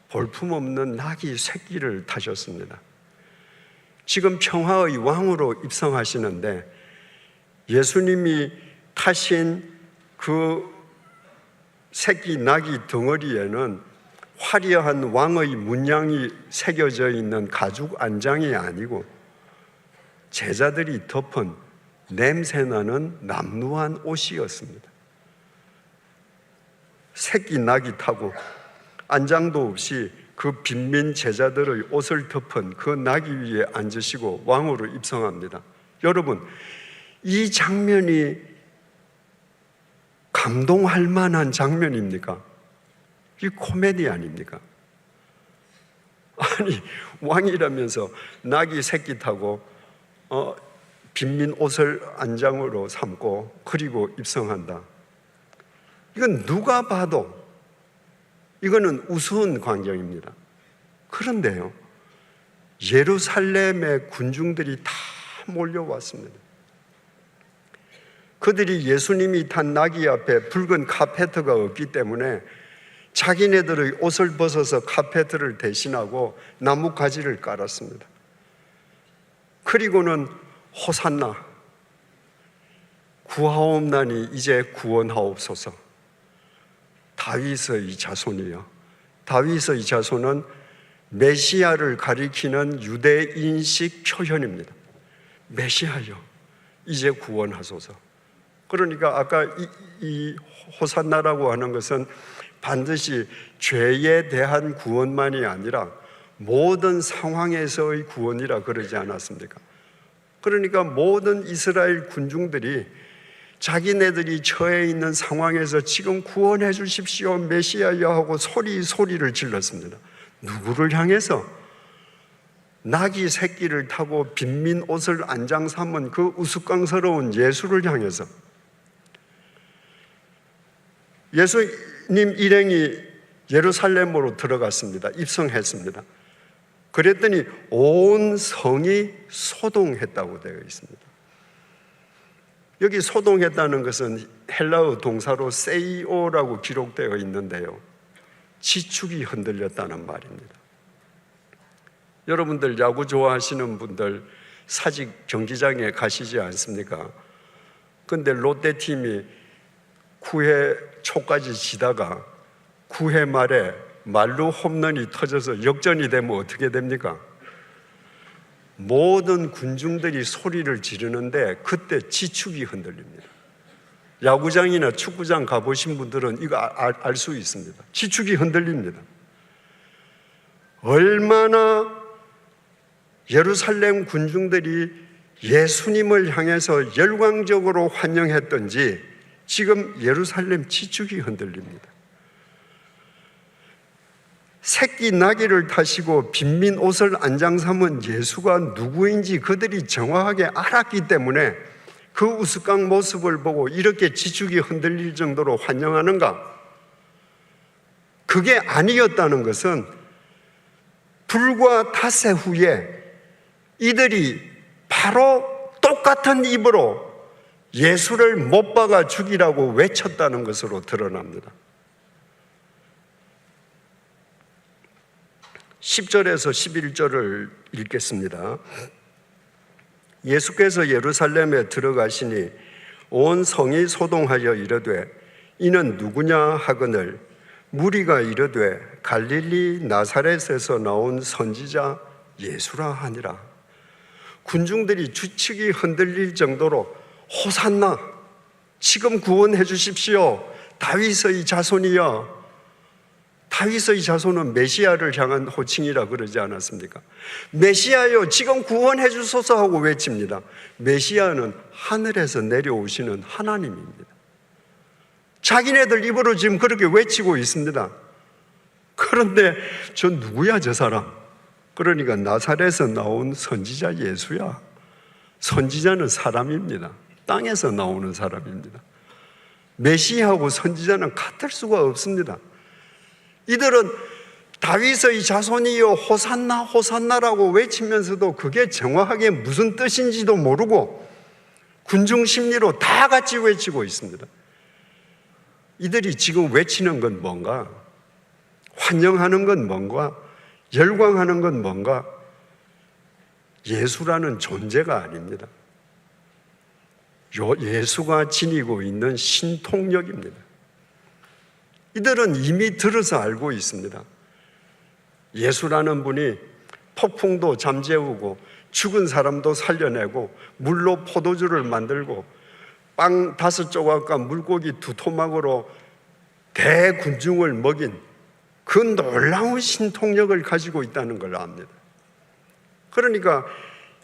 볼품없는 나귀 새끼를 타셨습니다. 지금 평화의 왕으로 입성하시는데 예수님이 타신 그 새끼 나귀 덩어리에는 화려한 왕의 문양이 새겨져 있는 가죽 안장이 아니고 제자들이 덮은 냄새나는 남루한 옷이었습니다. 새끼 나귀 타고 안장도 없이 그 빈민 제자들의 옷을 덮은 그 나귀 위에 앉으시고 왕으로 입성합니다. 여러분, 이 장면이 감동할 만한 장면입니까? 이 코미디 아닙니까? 아니, 왕이라면서 나귀 새끼 타고 빈민 옷을 안장으로 삼고 그리고 입성한다. 이건 누가 봐도 이거는 우스운 광경입니다. 그런데요, 예루살렘의 군중들이 다 몰려왔습니다. 그들이 예수님이 탄 나귀 앞에 붉은 카페트가 없기 때문에 자기네들의 옷을 벗어서 카페트를 대신하고 나뭇가지를 깔았습니다. 그리고는 호산나, 구하옵나니 이제 구원하옵소서. 다윗의 자손이요. 다윗의 자손은 메시아를 가리키는 유대인식 표현입니다. 메시아요, 이제 구원하소서. 그러니까 아까 이 호산나라고 하는 것은 반드시 죄에 대한 구원만이 아니라 모든 상황에서의 구원이라 그러지 않았습니까? 그러니까 모든 이스라엘 군중들이 자기네들이 처해 있는 상황에서 지금 구원해 주십시오, 메시아여 하고 소리를 질렀습니다. 누구를 향해서? 나귀 새끼를 타고 빈민 옷을 안장 삼은 그 우스꽝스러운 예수를 향해서. 예수님 일행이 예루살렘으로 들어갔습니다. 입성했습니다. 그랬더니 온 성이 소동했다고 되어 있습니다. 여기 소동했다는 것은 헬라어 동사로 세이오라고 기록되어 있는데요, 지축이 흔들렸다는 말입니다. 여러분들 야구 좋아하시는 분들 사직 경기장에 가시지 않습니까? 그런데 롯데팀이 9회 초까지 지다가 9회 말에 말루 홈런이 터져서 역전이 되면 어떻게 됩니까? 모든 군중들이 소리를 지르는데 그때 지축이 흔들립니다. 야구장이나 축구장 가보신 분들은 이거 알 수 있습니다. 지축이 흔들립니다. 얼마나 예루살렘 군중들이 예수님을 향해서 열광적으로 환영했던지 지금 예루살렘 지축이 흔들립니다. 새끼 나귀를 타시고 빈민 옷을 안장 삼은 예수가 누구인지 그들이 정확하게 알았기 때문에 그 우스꽝 모습을 보고 이렇게 지축이 흔들릴 정도로 환영하는가? 그게 아니었다는 것은 불과 닷새 후에 이들이 바로 똑같은 입으로 예수를 못 박아 죽이라고 외쳤다는 것으로 드러납니다. 10절에서 11절을 읽겠습니다. 예수께서 예루살렘에 들어가시니 온 성이 소동하여 이르되 이는 누구냐 하거늘 무리가 이르되 갈릴리 나사렛에서 나온 선지자 예수라 하니라. 군중들이 주축이 흔들릴 정도로 호산나, 지금 구원해 주십시오, 다윗의 자손이여. 다윗의 자손은 메시아를 향한 호칭이라 그러지 않았습니까? 메시아여 지금 구원해 주소서 하고 외칩니다. 메시아는 하늘에서 내려오시는 하나님입니다. 자기네들 입으로 지금 그렇게 외치고 있습니다. 그런데 저 누구야 저 사람? 그러니까 나사렛에서 나온 선지자 예수야. 선지자는 사람입니다. 땅에서 나오는 사람입니다. 메시아하고 선지자는 같을 수가 없습니다. 이들은 다윗의 자손이여 호산나 호산나라고 외치면서도 그게 정확하게 무슨 뜻인지도 모르고 군중 심리로 다 같이 외치고 있습니다. 이들이 지금 외치는 건 뭔가? 환영하는 건 뭔가? 열광하는 건 뭔가? 예수라는 존재가 아닙니다. 예수가 지니고 있는 신통력입니다. 이들은 이미 들어서 알고 있습니다. 예수라는 분이 폭풍도 잠재우고 죽은 사람도 살려내고 물로 포도주를 만들고 빵 5조각과 물고기 2토막으로 대군중을 먹인 그 놀라운 신통력을 가지고 있다는 걸 압니다. 그러니까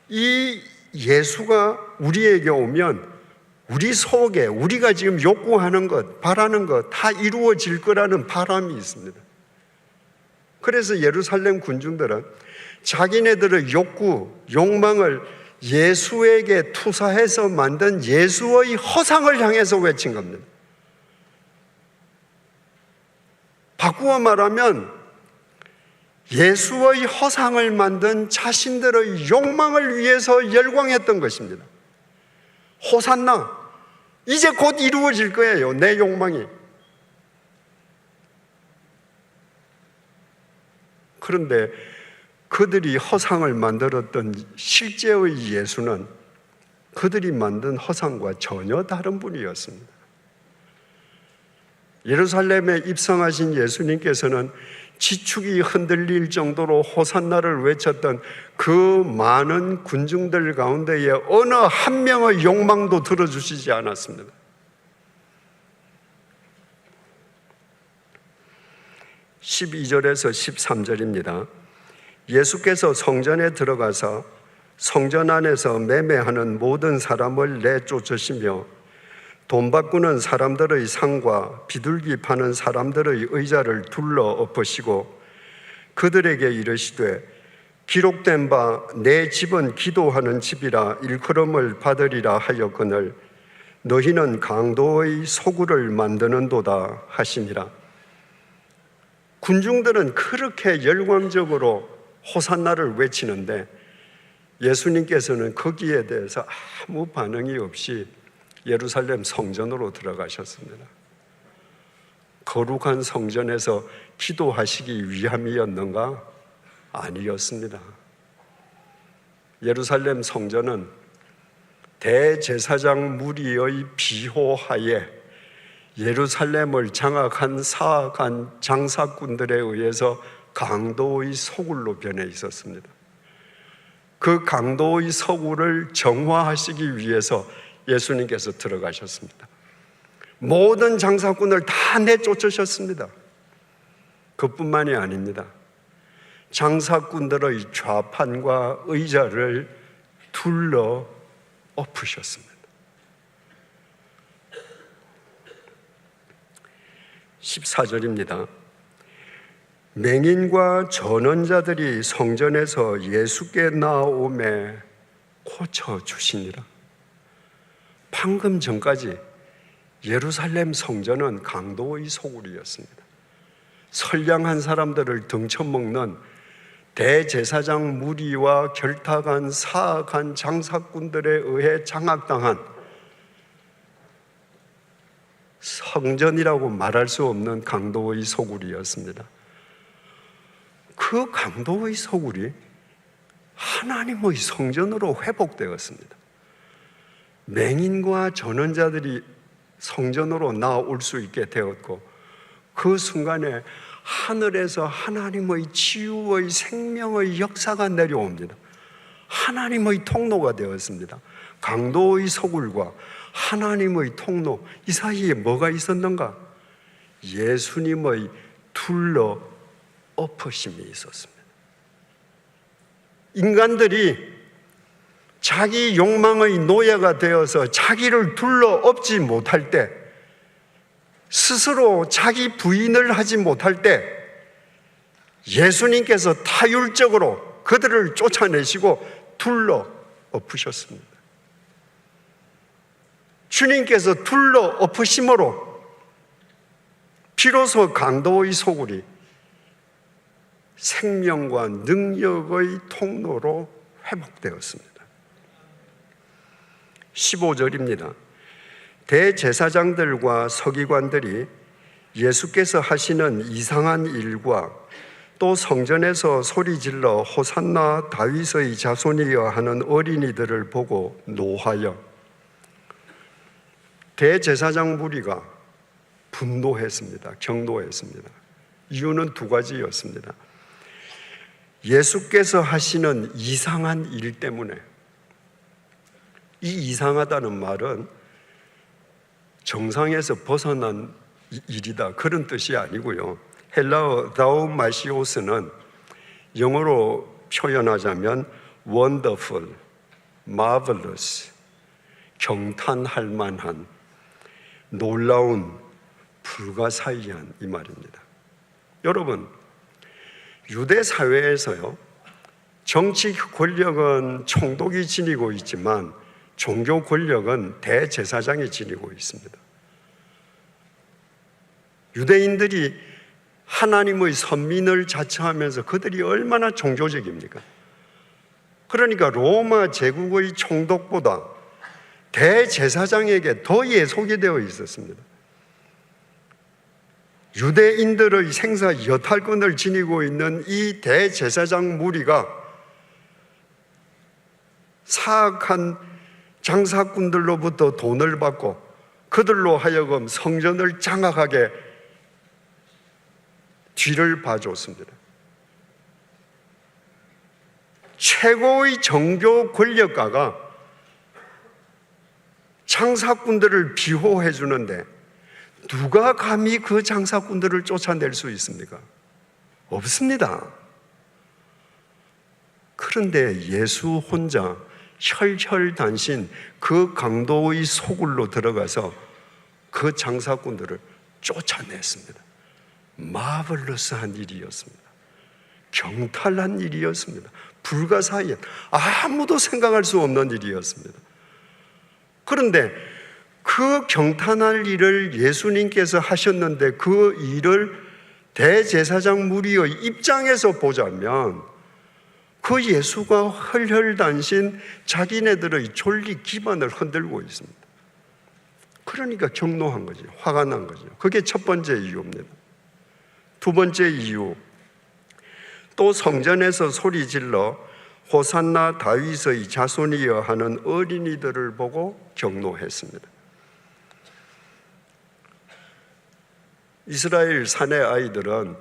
이 예수가 우리에게 오면 우리 속에 우리가 지금 욕구하는 것, 바라는 것 다 이루어질 거라는 바람이 있습니다. 그래서 예루살렘 군중들은 자기네들의 욕구, 욕망을 예수에게 투사해서 만든 예수의 허상을 향해서 외친 겁니다. 바꾸어 말하면 예수의 허상을 만든 자신들의 욕망을 위해서 열광했던 것입니다. 호산나, 이제 곧 이루어질 거예요, 내 욕망이. 그런데 그들이 허상을 만들었던 실제의 예수는 그들이 만든 허상과 전혀 다른 분이었습니다. 예루살렘에 입성하신 예수님께서는 지축이 흔들릴 정도로 호산나를 외쳤던 그 많은 군중들 가운데에 어느 한 명의 욕망도 들어주시지 않았습니다. (12절에서 13절입니다) 예수께서 성전에 들어가서 성전 안에서 매매하는 모든 사람을 내쫓으시며 돈 바꾸는 사람들의 상과 비둘기 파는 사람들의 의자를 둘러 엎으시고 그들에게 이르시되 기록된 바 내 집은 기도하는 집이라 일컬음을 받으리라 하였거늘 너희는 강도의 소굴을 만드는도다 하시니라. 군중들은 그렇게 열광적으로 호산나를 외치는데 예수님께서는 거기에 대해서 아무 반응이 없이 예루살렘 성전으로 들어가셨습니다. 거룩한 성전에서 기도하시기 위함이었는가? 아니었습니다. 예루살렘 성전은 대제사장 무리의 비호하에 예루살렘을 장악한 사악한 장사꾼들에 의해서 강도의 소굴로 변해 있었습니다. 그 강도의 소굴을 정화하시기 위해서 예수님께서 들어가셨습니다. 모든 장사꾼을 다 내쫓으셨습니다. 그뿐만이 아닙니다. 장사꾼들의 좌판과 의자를 둘러 엎으셨습니다. 14절입니다. 맹인과 전원자들이 성전에서 예수께 나오매 고쳐주시니라. 방금 전까지 예루살렘 성전은 강도의 소굴이었습니다. 선량한 사람들을 등쳐먹는 대제사장 무리와 결탁한 사악한 장사꾼들에 의해 장악당한 성전이라고 말할 수 없는 강도의 소굴이었습니다. 그 강도의 소굴이 하나님의 성전으로 회복되었습니다. 맹인과 전원자들이 성전으로 나올 수 있게 되었고, 그 순간에 하늘에서 하나님의 치유의 생명의 역사가 내려옵니다. 하나님의 통로가 되었습니다. 강도의 소굴과 하나님의 통로, 이 사이에 뭐가 있었는가? 예수님의 둘러 엎으심이 있었습니다. 인간들이 자기 욕망의 노예가 되어서 자기를 둘러 엎지 못할 때, 스스로 자기 부인을 하지 못할 때 예수님께서 타율적으로 그들을 쫓아내시고 둘러 엎으셨습니다. 주님께서 둘러 엎으심으로 비로소 강도의 소굴이 생명과 능력의 통로로 회복되었습니다. 15절입니다. 대제사장들과 서기관들이 예수께서 하시는 이상한 일과 또 성전에서 소리질러 호산나 다윗의 자손이여 하는 어린이들을 보고 노하여, 대제사장 무리가 분노했습니다. 경노했습니다. 이유는 두 가지였습니다. 예수께서 하시는 이상한 일 때문에, 이 이상하다는 말은 정상에서 벗어난 일이다, 그런 뜻이 아니고요. 헬라어 다우마시오스는 영어로 표현하자면 wonderful, marvelous, 경탄할 만한, 놀라운, 불가사의한, 이 말입니다. 여러분, 유대 사회에서요, 정치 권력은 총독이 지니고 있지만 종교 권력은 대제사장이 지니고 있습니다. 유대인들이 하나님의 선민을 자처하면서 그들이 얼마나 종교적입니까? 그러니까 로마 제국의 총독보다 대제사장에게 더 예속이 되어 있었습니다. 유대인들의 생사 여탈권을 지니고 있는 이 대제사장 무리가 사악한 장사꾼들로부터 돈을 받고 그들로 하여금 성전을 장악하게 뒤를 봐줬습니다. 최고의 종교 권력가가 장사꾼들을 비호해 주는데 누가 감히 그 장사꾼들을 쫓아낼 수 있습니까? 없습니다. 그런데 예수 혼자 혈혈단신 그 강도의 소굴로 들어가서 그 장사꾼들을 쫓아냈습니다. 마블러스한 일이었습니다. 경탈한 일이었습니다. 불가사의한, 아무도 생각할 수 없는 일이었습니다. 그런데 그 경탄할 일을 예수님께서 하셨는데, 그 일을 대제사장 무리의 입장에서 보자면 그 예수가 헐헐단신 자기네들의 존립 기반을 흔들고 있습니다. 그러니까 경노한 거죠. 화가 난 거죠. 그게 첫 번째 이유입니다. 두 번째 이유, 또 성전에서 소리질러 호산나 다윗의 자손이여 하는 어린이들을 보고 경노했습니다. 이스라엘 사내 아이들은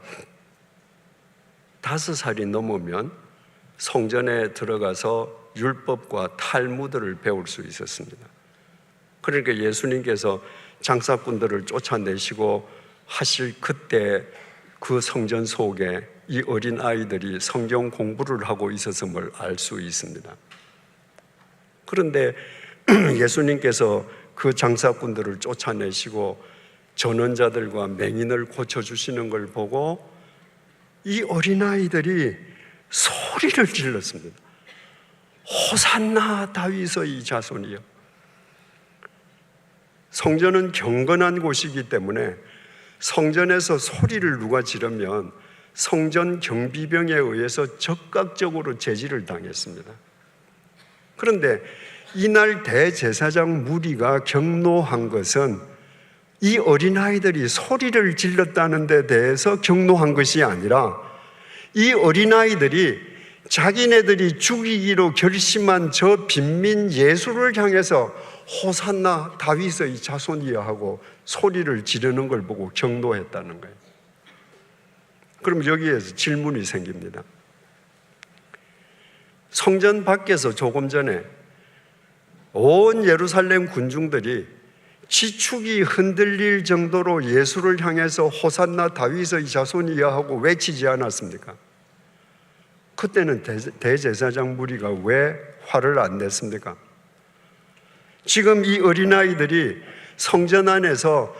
5살이 넘으면 성전에 들어가서 율법과 탈무드를 배울 수 있었습니다. 그러니까 예수님께서 장사꾼들을 쫓아내시고 하실 그때 그 성전 속에 이 어린 아이들이 성경 공부를 하고 있었음을 알 수 있습니다. 그런데 예수님께서 그 장사꾼들을 쫓아내시고 전원자들과 맹인을 고쳐주시는 걸 보고 이 어린아이들이 소리를 질렀습니다. 호산나 다윗의 자손이여. 성전은 경건한 곳이기 때문에 성전에서 소리를 누가 지르면 성전 경비병에 의해서 적극적으로 제지를 당했습니다. 그런데 이날 대제사장 무리가 경노한 것은 이 어린아이들이 소리를 질렀다는 데 대해서 경노한 것이 아니라 이 어린아이들이 자기네들이 죽이기로 결심한 저 빈민 예수를 향해서 호산나 다윗의 자손이여 하고 소리를 지르는 걸 보고 경노했다는 거예요. 그럼 여기에서 질문이 생깁니다. 성전 밖에서 조금 전에 온 예루살렘 군중들이 지축이 흔들릴 정도로 예수를 향해서 호산나 다윗의 자손이여 하고 외치지 않았습니까? 그때는 대제사장 무리가 왜 화를 안 냈습니까? 지금 이 어린아이들이 성전 안에서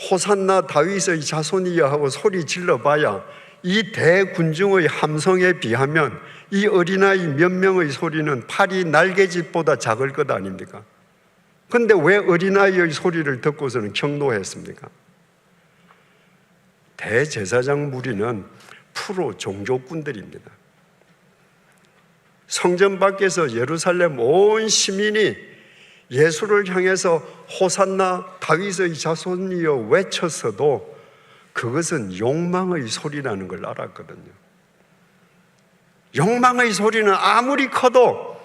호산나 다윗의 자손이여 하고 소리 질러봐야 이 대군중의 함성에 비하면 이 어린아이 몇 명의 소리는 파리 날개짓보다 작을 것 아닙니까? 그런데 왜 어린아이의 소리를 듣고서는 경노했습니까? 대제사장 무리는 프로 종교꾼들입니다. 성전 밖에서 예루살렘 온 시민이 예수를 향해서 호산나 다윗의 자손이여 외쳤어도 그것은 욕망의 소리라는 걸 알았거든요. 욕망의 소리는 아무리 커도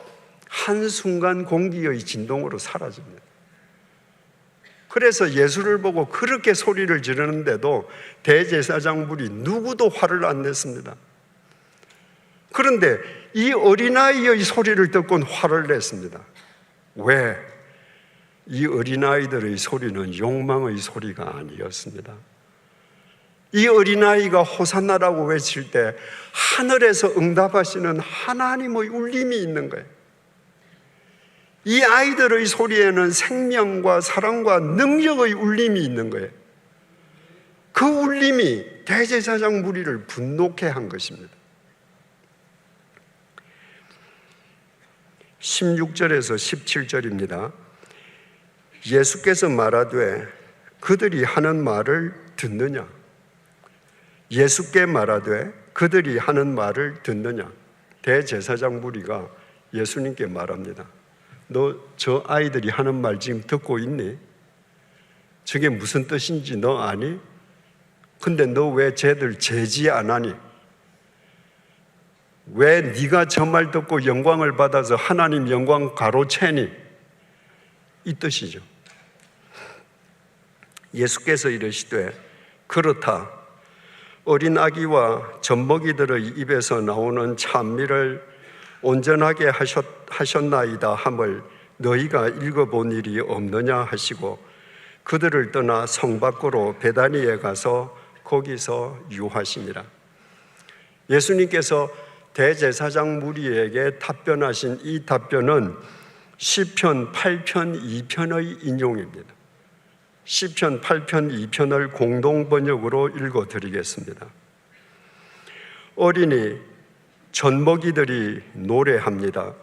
한순간 공기의 진동으로 사라집니다. 그래서 예수를 보고 그렇게 소리를 지르는데도 대제사장 무리 누구도 화를 안 냈습니다. 그런데 이 어린아이의 소리를 듣고는 화를 냈습니다. 왜? 이 어린아이들의 소리는 욕망의 소리가 아니었습니다. 이 어린아이가 호산나라고 외칠 때 하늘에서 응답하시는 하나님의 울림이 있는 거예요. 이 아이들의 소리에는 생명과 사랑과 능력의 울림이 있는 거예요. 그 울림이 대제사장 무리를 분노케 한 것입니다. 16절에서 17절입니다. 예수께서 말하되 그들이 하는 말을 듣느냐? 예수께 말하되 그들이 하는 말을 듣느냐? 대제사장 무리가 예수님께 말합니다. 너 저 아이들이 하는 말 지금 듣고 있니? 저게 무슨 뜻인지 너 아니? 근데 너 왜 쟤들 제지 안 하니? 왜 네가 저 말 듣고 영광을 받아서 하나님 영광 가로채니? 이 뜻이죠. 예수께서 이르시되 그렇다. 어린 아기와 젖먹이들의 입에서 나오는 찬미를 온전하게 하셨나이다 함을 너희가 읽어본 일이 없느냐 하시고 그들을 떠나 성 밖으로 베다니에 가서 거기서 유하시니라. 예수님께서 대제사장 무리에게 답변하신 이 답변은 시편 8편 2편의 인용입니다. 시편 8편 2편을 공동 번역으로 읽어드리겠습니다. 어린이 젖먹이들이 노래합니다.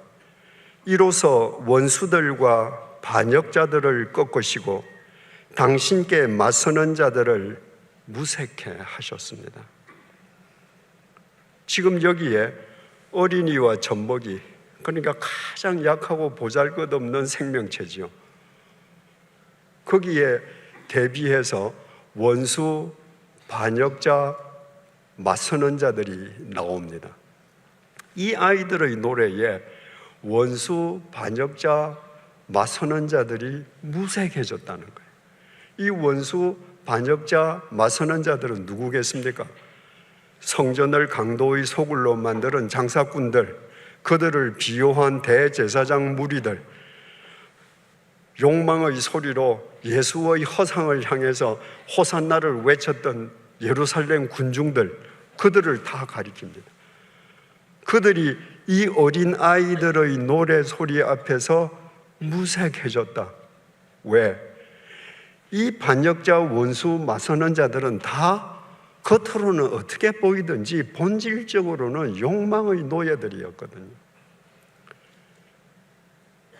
이로써 원수들과 반역자들을 꺾으시고 당신께 맞서는 자들을 무색해 하셨습니다. 지금 여기에 어린이와 젖먹이, 그러니까 가장 약하고 보잘것없는 생명체지요. 거기에 대비해서 원수, 반역자, 맞서는 자들이 나옵니다. 이 아이들의 노래에 원수, 반역자, 맞서는 자들이 무색해졌다는 거예요. 이 원수, 반역자, 맞서는 자들은 누구겠습니까? 성전을 강도의 소굴로 만드는 장사꾼들, 그들을 비호한 대제사장 무리들, 욕망의 소리로 예수의 허상을 향해서 호산나를 외쳤던 예루살렘 군중들, 그들을 다 가리킵니다. 그들이 이 어린 아이들의 노래 소리 앞에서 무색해졌다. 왜? 이 반역자, 원수, 맞서는 자들은 다 겉으로는 어떻게 보이든지 본질적으로는 욕망의 노예들이었거든요.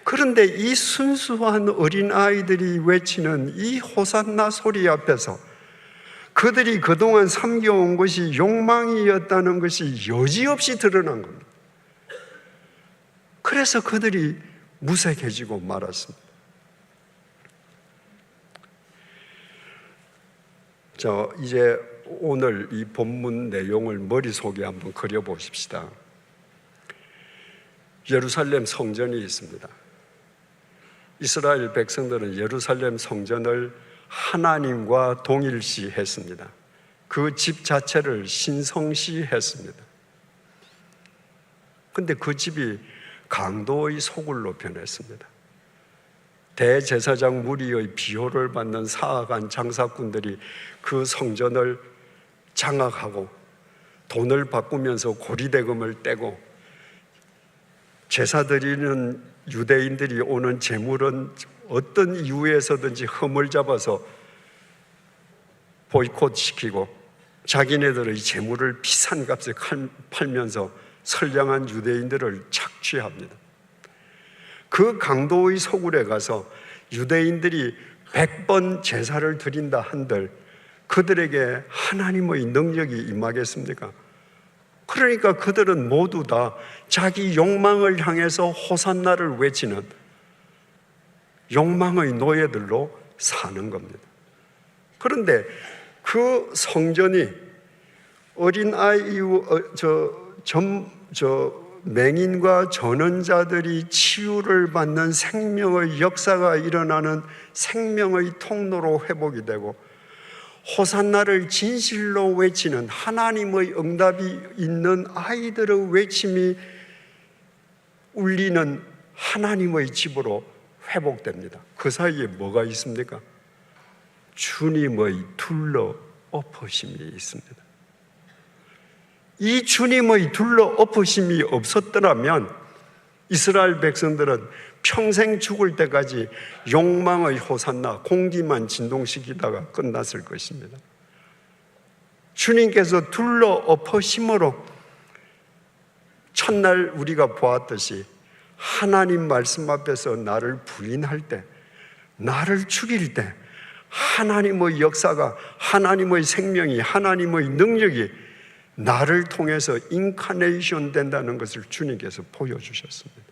그런데 이 순수한 어린아이들이 외치는 이 호산나 소리 앞에서 그들이 그동안 섬겨온 것이 욕망이었다는 것이 여지없이 드러난 겁니다. 그래서 그들이 무색해지고 말았습니다. 자, 이제 오늘 이 본문 내용을 머릿속에 한번 그려보십시다. 예루살렘 성전이 있습니다. 이스라엘 백성들은 예루살렘 성전을 하나님과 동일시했습니다. 그 집 자체를 신성시했습니다. 그런데 그 집이 강도의 소굴로 변했습니다. 대제사장 무리의 비호를 받는 사악한 장사꾼들이 그 성전을 장악하고 돈을 바꾸면서 고리대금을 떼고 제사 드리는 유대인들이 오는 제물은 어떤 이유에서든지 흠을 잡아서 보이콧시키고 자기네들의 제물을 비싼 값에 팔면서 선량한 유대인들을 착취합니다. 그 강도의 소굴에 가서 유대인들이 100번 제사를 드린다 한들 그들에게 하나님의 능력이 임하겠습니까? 그러니까 그들은 모두 다 자기 욕망을 향해서 호산나를 외치는 욕망의 노예들로 사는 겁니다. 그런데 그 성전이 어린아이, 맹인과 전원자들이 치유를 받는 생명의 역사가 일어나는 생명의 통로로 회복이 되고 호산나를 진실로 외치는 하나님의 응답이 있는 아이들의 외침이 울리는 하나님의 집으로 회복됩니다. 그 사이에 뭐가 있습니까? 주님의 둘러 엎으심이 있습니다. 이 주님의 둘러 엎으심이 없었더라면 이스라엘 백성들은 평생 죽을 때까지 욕망의 호산나, 공기만 진동시키다가 끝났을 것입니다. 주님께서 둘러 엎으심으로 첫날 우리가 보았듯이 하나님 말씀 앞에서 나를 부인할 때, 나를 죽일 때 하나님의 역사가, 하나님의 생명이, 하나님의 능력이 나를 통해서 인카네이션 된다는 것을 주님께서 보여주셨습니다.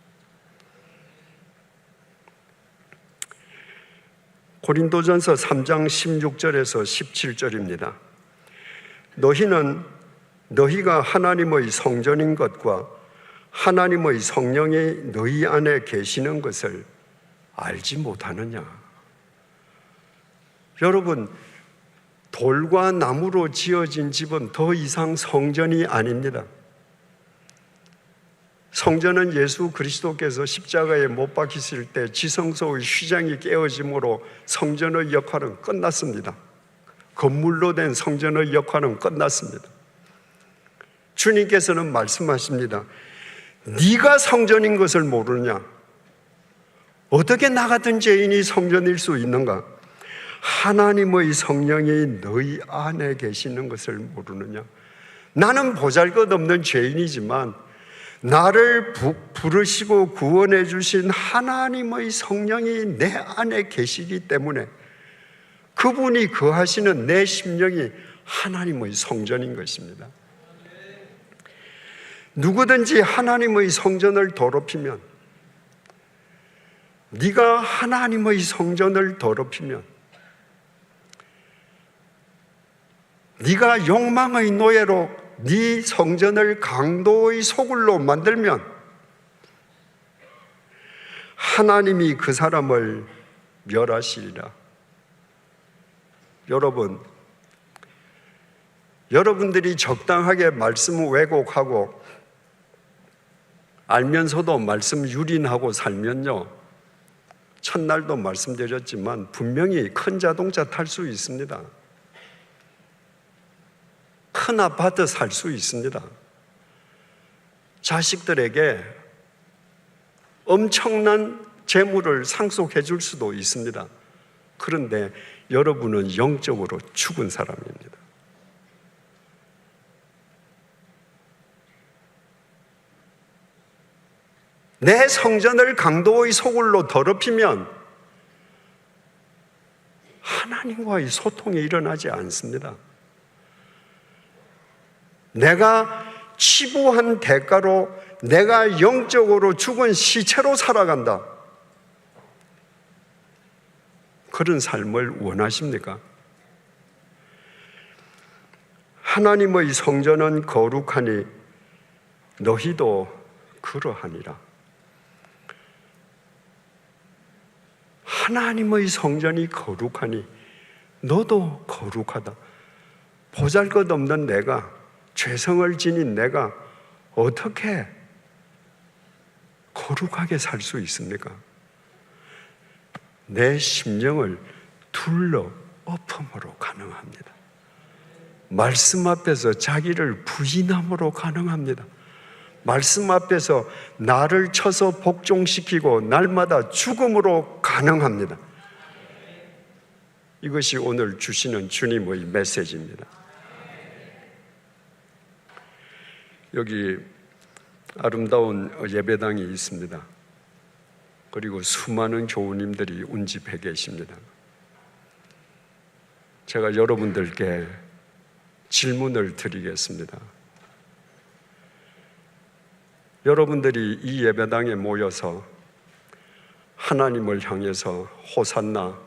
고린도전서 3장 16절에서 17절입니다. 너희가 하나님의 성전인 것과 하나님의 성령이 너희 안에 계시는 것을 알지 못하느냐? 여러분, 돌과 나무로 지어진 집은 더 이상 성전이 아닙니다. 성전은 예수 그리스도께서 십자가에 못 박히실 때 지성소의 휘장이 깨어짐으로 성전의 역할은 끝났습니다. 건물로 된 성전의 역할은 끝났습니다. 주님께서는 말씀하십니다. 네가 성전인 것을 모르느냐? 어떻게 나 같은 죄인이 성전일 수 있는가? 하나님의 성령이 너희 안에 계시는 것을 모르느냐? 나는 보잘것없는 죄인이지만 나를 부르시고 구원해 주신 하나님의 성령이 내 안에 계시기 때문에 그분이 거하시는 내 심령이 하나님의 성전인 것입니다. 누구든지 하나님의 성전을 더럽히면, 네가 하나님의 성전을 더럽히면, 네가 욕망의 노예로 네 성전을 강도의 소굴로 만들면 하나님이 그 사람을 멸하시리라. 여러분들이 적당하게 말씀 왜곡하고 알면서도 말씀 유린하고 살면요, 첫날도 말씀드렸지만 분명히 큰 자동차 탈 수 있습니다. 큰 아파트 살 수 있습니다. 자식들에게 엄청난 재물을 상속해 줄 수도 있습니다. 그런데 여러분은 영적으로 죽은 사람입니다. 내 성전을 강도의 소굴로 더럽히면 하나님과의 소통이 일어나지 않습니다. 내가 치부한 대가로 내가 영적으로 죽은 시체로 살아간다. 그런 삶을 원하십니까? 하나님의 성전은 거룩하니 너희도 그러하니라. 하나님의 성전이 거룩하니 너도 거룩하다. 보잘것없는 내가, 죄성을 지닌 내가 어떻게 거룩하게 살 수 있습니까? 내 심령을 둘러 엎음으로 가능합니다. 말씀 앞에서 자기를 부인함으로 가능합니다. 말씀 앞에서 나를 쳐서 복종시키고 날마다 죽음으로 가능합니다. 이것이 오늘 주시는 주님의 메시지입니다. 여기 아름다운 예배당이 있습니다. 그리고 수많은 교우님들이 운집해 계십니다. 제가 여러분들께 질문을 드리겠습니다. 여러분들이 이 예배당에 모여서 하나님을 향해서 호산나,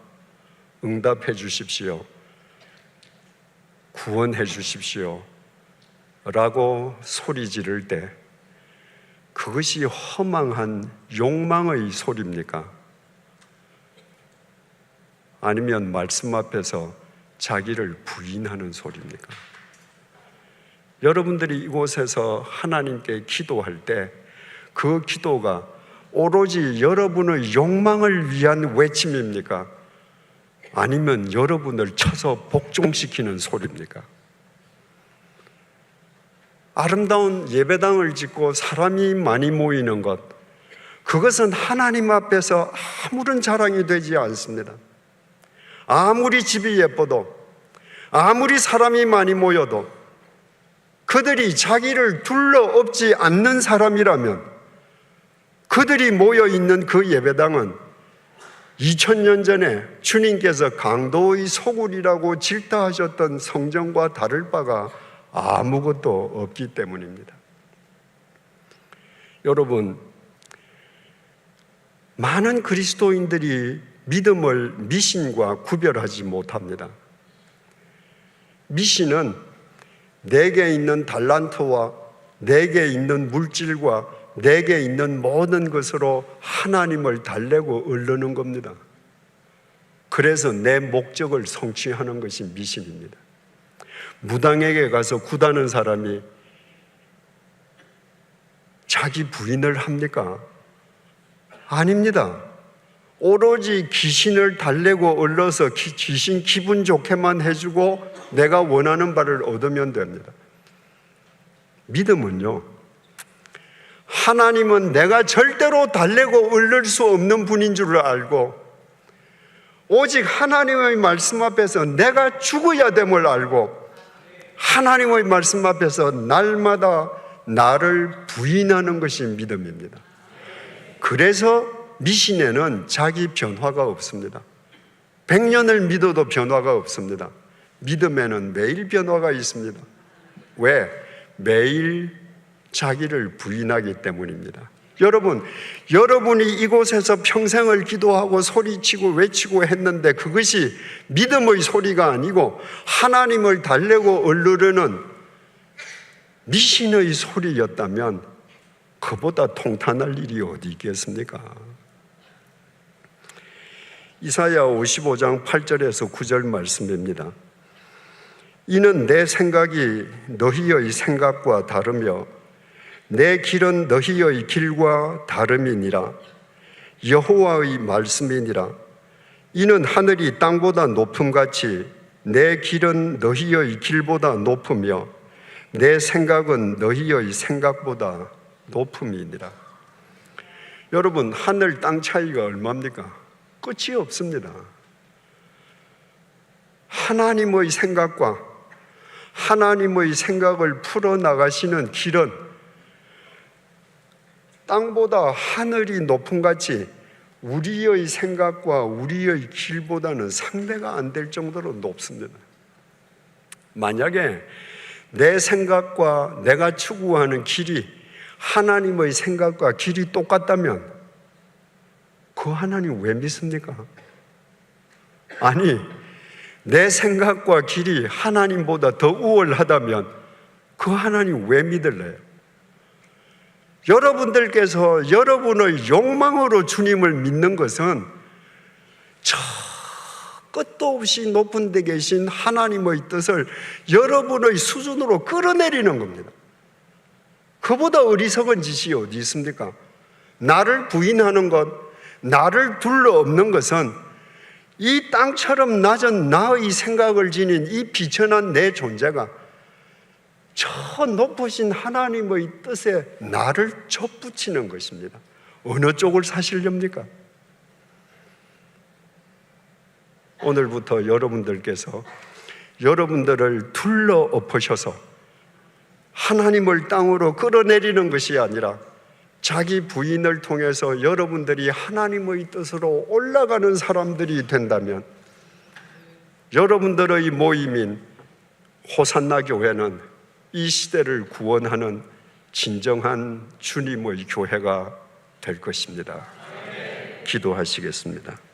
응답해 주십시오, 구원해 주십시오 라고 소리 지를 때 그것이 허망한 욕망의 소리입니까? 아니면 말씀 앞에서 자기를 부인하는 소리입니까? 여러분들이 이곳에서 하나님께 기도할 때 그 기도가 오로지 여러분의 욕망을 위한 외침입니까? 아니면 여러분을 쳐서 복종시키는 소리입니까? 아름다운 예배당을 짓고 사람이 많이 모이는 것, 그것은 하나님 앞에서 아무런 자랑이 되지 않습니다. 아무리 집이 예뻐도, 아무리 사람이 많이 모여도 그들이 자기를 둘러엎지 않는 사람이라면 그들이 모여있는 그 예배당은 2000년 전에 주님께서 강도의 소굴이라고 질타하셨던 성전과 다를 바가 아무것도 없기 때문입니다. 여러분, 많은 그리스도인들이 믿음을 미신과 구별하지 못합니다. 미신은 내게 있는 달란트와 내게 있는 물질과 내게 있는 모든 것으로 하나님을 달래고 얻는 겁니다. 그래서 내 목적을 성취하는 것이 미신입니다. 무당에게 가서 굿하는 사람이 자기 부인을 합니까? 아닙니다. 오로지 귀신을 달래고 얻어서 귀신 기분 좋게만 해주고 내가 원하는 바를 얻으면 됩니다. 믿음은요, 하나님은 내가 절대로 달래고 얻을 수 없는 분인 줄 알고 오직 하나님의 말씀 앞에서 내가 죽어야 됨을 알고 하나님의 말씀 앞에서 날마다 나를 부인하는 것이 믿음입니다. 그래서 미신에는 자기 변화가 없습니다. 100년을 믿어도 변화가 없습니다. 믿음에는 매일 변화가 있습니다. 왜? 매일 자기를 부인하기 때문입니다. 여러분이 이곳에서 평생을 기도하고 소리치고 외치고 했는데 그것이 믿음의 소리가 아니고 하나님을 달래고 얻으려는 미신의 소리였다면 그보다 통탄할 일이 어디 있겠습니까? 이사야 55장 8절에서 9절 말씀입니다. 이는 내 생각이 너희의 생각과 다르며 내 길은 너희의 길과 다름이니라. 여호와의 말씀이니라. 이는 하늘이 땅보다 높음같이 내 길은 너희의 길보다 높으며 내 생각은 너희의 생각보다 높음이니라. 여러분, 하늘 땅 차이가 얼마입니까? 끝이 없습니다. 하나님의 생각과 하나님의 생각을 풀어나가시는 길은 땅보다 하늘이 높은 같이 우리의 생각과 우리의 길보다는 상대가 안 될 정도로 높습니다. 만약에 내 생각과 내가 추구하는 길이 하나님의 생각과 길이 똑같다면 그 하나님 왜 믿습니까? 아니, 내 생각과 길이 하나님보다 더 우월하다면 그 하나님 왜 믿을래요? 여러분들께서 여러분의 욕망으로 주님을 믿는 것은 저 끝도 없이 높은 데 계신 하나님의 뜻을 여러분의 수준으로 끌어내리는 겁니다. 그보다 어리석은 짓이 어디 있습니까? 나를 부인하는 것, 나를 둘러엎는 것은 이 땅처럼 낮은 나의 생각을 지닌 이 비천한 내 존재가 저 높으신 하나님의 뜻에 나를 접붙이는 것입니다. 어느 쪽을 사시렵니까? 오늘부터 여러분들께서 여러분들을 둘러엎으셔서 하나님을 땅으로 끌어내리는 것이 아니라 자기 부인을 통해서 여러분들이 하나님의 뜻으로 올라가는 사람들이 된다면 여러분들의 모임인 호산나 교회는 이 시대를 구원하는 진정한 주님의 교회가 될 것입니다. 기도하시겠습니다.